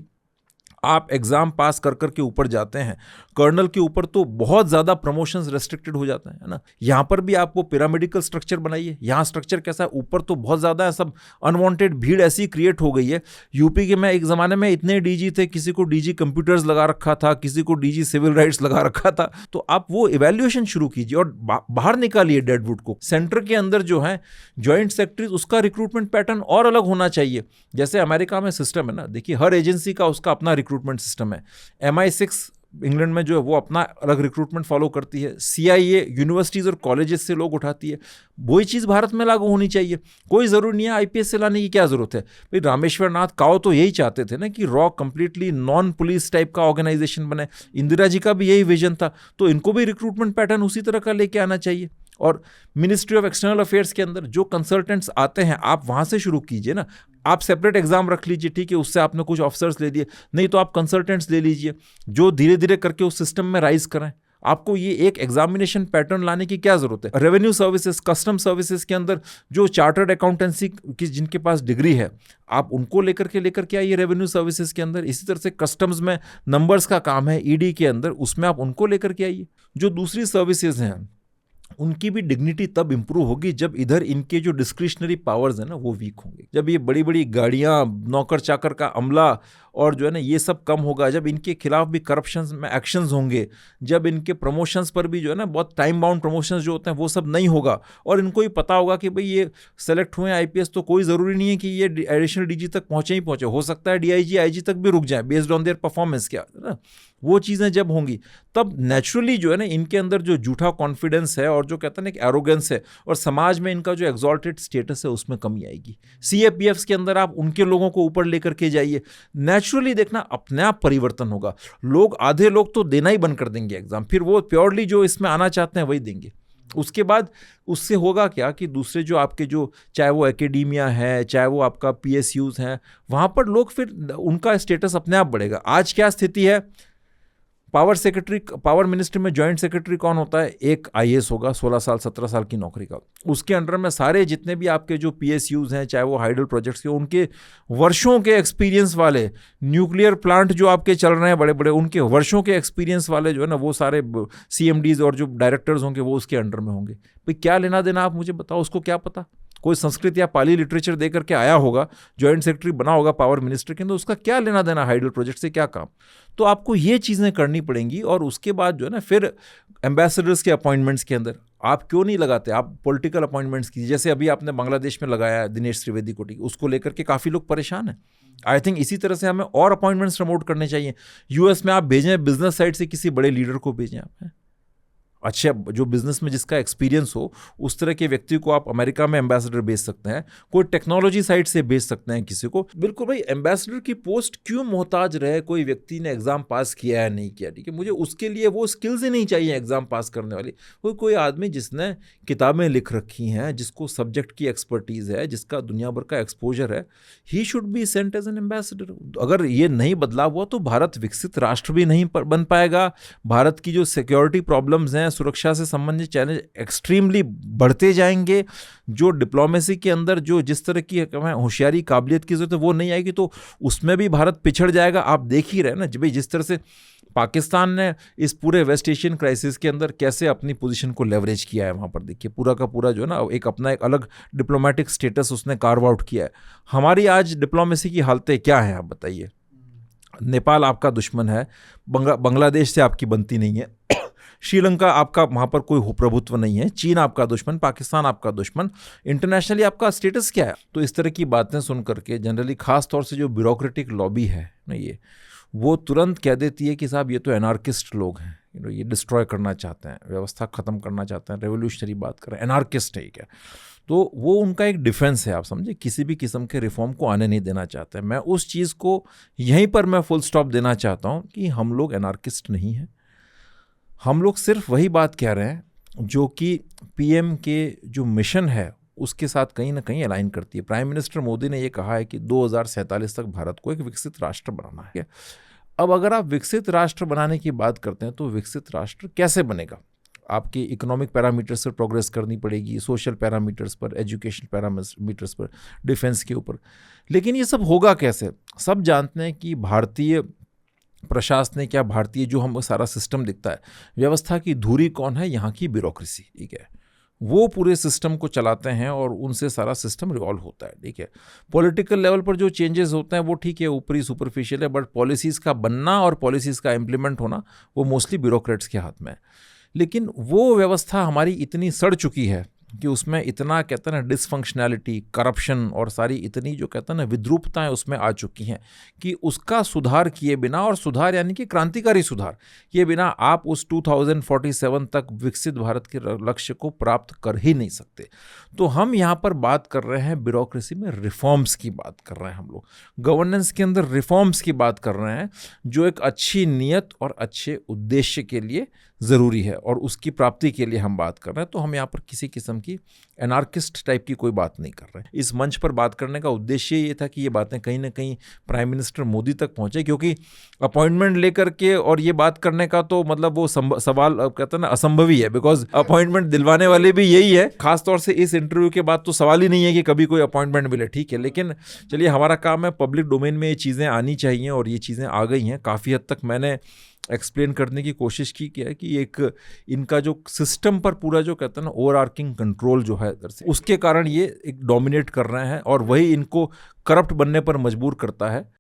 आप एग्ज़ाम पास कर करके ऊपर जाते हैं। कर्नल के ऊपर तो बहुत ज़्यादा प्रमोशंस रेस्ट्रिक्टेड हो जाते हैं, है ना। यहाँ पर भी आप वो पिरामिडिकल स्ट्रक्चर बनाइए। यहाँ स्ट्रक्चर कैसा है? ऊपर तो बहुत ज़्यादा है, सब अनवांटेड भीड़ ऐसी क्रिएट हो गई है। यूपी के में एक ज़माने में इतने DG थे, किसी को DG कंप्यूटर्स लगा रखा था, किसी को DG सिविल राइट्स लगा रखा था। तो आप वो इवैल्यूएशन शुरू कीजिए और बाहर निकालिए डेडवुड को। सेंटर के अंदर जो है जॉइंट सेक्रेटरीज, उसका रिक्रूटमेंट पैटर्न और अलग होना चाहिए। जैसे अमेरिका में सिस्टम है ना, देखिए हर एजेंसी का उसका अपना रिक्रूटमेंट सिस्टम है। MI6 इंग्लैंड में जो है वो अपना अलग रिक्रूटमेंट फॉलो करती है। CIA यूनिवर्सिटीज़ और कॉलेजेस से लोग उठाती है। वही चीज़ भारत में लागू होनी चाहिए। कोई ज़रूरी नहीं है IPS से लाने की क्या ज़रूरत है भाई। रामेश्वर नाथ काव तो यही चाहते थे ना कि raw completely non police type का ऑर्गेनाइजेशन बने। इंदिरा जी का भी यही विजन था। तो इनको भी रिक्रूटमेंट पैटर्न उसी तरह का लेके आना चाहिए। और मिनिस्ट्री ऑफ एक्सटर्नल अफेयर्स के अंदर जो कंसल्टेंट्स आते हैं, आप वहाँ से शुरू कीजिए ना। आप सेपरेट एग्जाम रख लीजिए, ठीक है, उससे आपने कुछ ऑफिसर्स ले लिए, नहीं तो आप कंसल्टेंट्स ले लीजिए जो धीरे धीरे करके उस सिस्टम में राइज करें। आपको ये एक एग्जामिनेशन पैटर्न लाने की क्या जरूरत है? रेवेन्यू सर्विसेज, कस्टम सर्विसेज के अंदर जो चार्टर्ड अकाउंटेंसी की जिनके पास डिग्री है, आप उनको लेकर के आइए रेवेन्यू सर्विसेज के अंदर। इसी तरह से कस्टम्स में नंबर्स का काम है, ED के अंदर, उसमें आप उनको लेकर के आइए। जो दूसरी सर्विसेज हैं उनकी भी डिग्निटी तब इंप्रूव होगी जब इधर इनके जो डिस्क्रिशनरी पावर्स हैं ना वो वीक होंगे। जब ये बड़ी बड़ी गाड़ियाँ, नौकर चाकर का अमला और जो है ना ये सब कम होगा, जब इनके खिलाफ भी करप्शन में एक्शंस होंगे, जब इनके प्रमोशंस पर भी जो है ना बहुत टाइम बाउंड प्रमोशंस जो होते हैं वो सब नहीं होगा, और इनको ही पता होगा कि भाई ये सेलेक्ट हुए IPS तो कोई ज़रूरी नहीं है कि ये एडिशनल DG तक पहुँचे ही पहुँचे, हो सकता है DIG IG तक भी रुक जाए बेस्ड ऑन देयर परफॉर्मेंस। क्या है ना, वो चीज़ें जब होंगी तब नेचुरली जो है ना इनके अंदर जो झूठा कॉन्फिडेंस है और जो कहते हैं ना कि एरोगेंस है, और समाज में इनका जो एग्जॉल्टेड स्टेटस है उसमें कमी आएगी। CAPFs के अंदर आप उनके लोगों को ऊपर लेकर के जाइए, नेचुरली देखना अपने आप परिवर्तन होगा। आधे लोग तो देना ही बंद कर देंगे एग्जाम, फिर वो प्योरली जो इसमें आना चाहते हैं वही देंगे। उसके बाद उससे होगा क्या कि दूसरे जो आपके जो चाहे वो एकेडेमिया है, चाहे वो आपका PSUs हैं, वहाँ पर लोग फिर उनका स्टेटस अपने आप बढ़ेगा। आज क्या स्थिति है, पावर मिनिस्ट्री में जॉइंट सेक्रेटरी कौन होता है? एक IAS होगा, 16 साल 17 साल की नौकरी का। उसके अंडर में सारे जितने भी आपके जो PSUs हैं, चाहे वो हाइडल प्रोजेक्ट्स के, उनके वर्षों के एक्सपीरियंस वाले, न्यूक्लियर प्लांट जो आपके चल रहे हैं बड़े बड़े, उनके वर्षों के एक्सपीरियंस वाले जो है ना वो सारे CMDs और जो डायरेक्टर्स होंगे वो उसके अंडर में होंगे। भाई क्या लेना देना, आप मुझे बताओ, उसको क्या पता? कोई संस्कृत या पाली लिटरेचर दे करके आया होगा, जॉइंट सेक्रेटरी बना होगा पावर मिनिस्टर के अंदर, उसका क्या लेना देना हाइडल प्रोजेक्ट से, क्या काम? तो आपको ये चीज़ें करनी पड़ेंगी। और उसके बाद जो है ना फिर एम्बेसडर्स के अपॉइंटमेंट्स के अंदर आप क्यों नहीं लगाते, आप पॉलिटिकल अपॉइंटमेंट्स कीजिए। जैसे अभी आपने बांग्लादेश में लगाया है दिनेश त्रिवेदी को, ठीक, उसको लेकर के काफ़ी लोग परेशान हैं। आई थिंक इसी तरह से हमें और अपॉइंटमेंट्स प्रमोट करने चाहिए। US में आप भेजें, बिजनेस साइड से किसी बड़े लीडर को भेजें आप, अच्छा, जो बिजनेस में जिसका एक्सपीरियंस हो, उस तरह के व्यक्ति को आप अमेरिका में एम्बेसडर भेज सकते हैं, कोई टेक्नोलॉजी साइड से भेज सकते हैं किसी को। बिल्कुल भाई, एम्बेसडर की पोस्ट क्यों मोहताज रहे कोई व्यक्ति ने एग्जाम पास किया है नहीं किया, ठीक है, मुझे उसके लिए वो स्किल्स ही नहीं चाहिए एग्जाम पास करने वाली। कोई आदमी जिसने किताबें लिख रखी हैं, जिसको सब्जेक्ट की एक्सपर्टीज है, जिसका दुनिया भर का एक्सपोजर है, he should be sent as an ambassador. अगर ये नहीं बदलाव हुआ तो भारत विकसित राष्ट्र भी नहीं बन पाएगा। भारत की जो सिक्योरिटी प्रॉब्लम्स हैं, सुरक्षा से संबंधित चैलेंज एक्सट्रीमली बढ़ते जाएंगे। जो डिप्लोमेसी के अंदर जो जिस तरह की होशियारी काबिलियत की जरूरत है वो नहीं आएगी, तो उसमें भी भारत पिछड़ जाएगा। आप देख ही रहे ना भाई, जिस तरह से पाकिस्तान ने इस पूरे वेस्ट एशियन क्राइसिस के अंदर कैसे अपनी पोजीशन को लेवरेज किया है, वहाँ पर देखिए पूरा का पूरा जो है ना एक अपना एक अलग डिप्लोमेटिक स्टेटस उसने कार्व आउट किया है। हमारी आज डिप्लोमेसी की हालतें क्या हैं, आप बताइए। नेपाल आपका दुश्मन है, बांग्लादेश से आपकी बनती नहीं है, श्रीलंका आपका वहाँ पर कोई प्रभुत्व नहीं है, चीन आपका दुश्मन, पाकिस्तान आपका दुश्मन, इंटरनेशनली आपका स्टेटस क्या है। तो इस तरह की बातें सुन करके जनरली खास तौर से जो ब्यूरोक्रेटिक लॉबी है ना, ये वो तुरंत कह देती है कि साहब ये तो एनार्किस्ट लोग हैं, ये डिस्ट्रॉय करना चाहते हैं, व्यवस्था ख़त्म करना चाहते हैं, रेवोल्यूशनरी बात कर रहे हैं, एनार्किस्ट है क्या। तो वो उनका एक डिफेंस है, आप समझे, किसी भी किस्म के रिफॉर्म को आने नहीं देना चाहते हैं। मैं उस चीज़ को यहीं पर मैं फुल स्टॉप देना चाहता हूँ कि हम लोग एनार्किस्ट नहीं हैं। हम लोग सिर्फ वही बात कह रहे हैं जो कि पीएम के जो मिशन है उसके साथ कहीं ना कहीं अलाइन करती है। प्राइम मिनिस्टर मोदी ने ये कहा है कि 2047 तक भारत को एक विकसित राष्ट्र बनाना है। अब अगर आप विकसित राष्ट्र बनाने की बात करते हैं तो विकसित राष्ट्र कैसे बनेगा? आपके इकोनॉमिक पैरामीटर्स पर प्रोग्रेस करनी पड़ेगी, सोशल पैरामीटर्स पर, एजुकेशन पैरामीटर्स पर, डिफेंस के ऊपर। लेकिन ये सब होगा कैसे? सब जानते हैं कि भारतीय प्रशासनिक या भारतीय जो हम सारा सिस्टम दिखता है, व्यवस्था की धुरी कौन है? यहाँ की ब्यूरोक्रेसी, ठीक है। वो पूरे सिस्टम को चलाते हैं और उनसे सारा सिस्टम रिवॉल्व होता है, ठीक है। पॉलिटिकल लेवल पर जो चेंजेस होते हैं वो ठीक है, ऊपरी सुपरफिशियल है, बट पॉलिसीज़ का बनना और पॉलिसीज़ का इम्प्लीमेंट होना वो मोस्टली ब्यूरोक्रेट्स के हाथ में है। लेकिन वो व्यवस्था हमारी इतनी सड़ चुकी है कि उसमें इतना कहते हैं ना डिसफंक्शनैलिटी, करप्शन और सारी इतनी जो कहते हैं ना विद्रूपताएं उसमें आ चुकी हैं कि उसका सुधार किए बिना, और सुधार यानी कि क्रांतिकारी सुधार किए बिना, आप उस 2047 तक विकसित भारत के लक्ष्य को प्राप्त कर ही नहीं सकते। तो हम यहाँ पर बात कर रहे हैं ब्यूरोक्रेसी में रिफॉर्म्स की बात कर रहे हैं, हम लोग गवर्नेंस के अंदर रिफॉर्म्स की बात कर रहे हैं जो एक अच्छी नीयत और अच्छे उद्देश्य के लिए ज़रूरी है और उसकी प्राप्ति के लिए हम बात कर रहे हैं। तो हम यहाँ पर किसी किस्म की एनार्किस्ट टाइप की कोई बात नहीं कर रहे हैं। इस मंच पर बात करने का उद्देश्य ये था कि ये बातें कहीं ना कहीं प्राइम मिनिस्टर मोदी तक पहुँचे, क्योंकि अपॉइंटमेंट लेकर के और ये बात करने का तो मतलब वो सवाल कहते हैं ना असंभव ही है, बिकॉज अपॉइंटमेंट दिलवाने वाले भी यही है। खासतौर से इस इंटरव्यू के बाद तो सवाल ही नहीं है कि कभी कोई अपॉइंटमेंट मिले, ठीक है। लेकिन चलिए, हमारा काम है, पब्लिक डोमेन में ये चीज़ें आनी चाहिए और ये चीज़ें आ गई हैं। काफ़ी हद तक मैंने एक्सप्लेन करने की कोशिश की है कि एक इनका जो सिस्टम पर पूरा जो कहते हैं ना ओवरआर्किंग कंट्रोल जो है इधर से, उसके कारण ये एक डोमिनेट कर रहे हैं और वही इनको करप्ट बनने पर मजबूर करता है।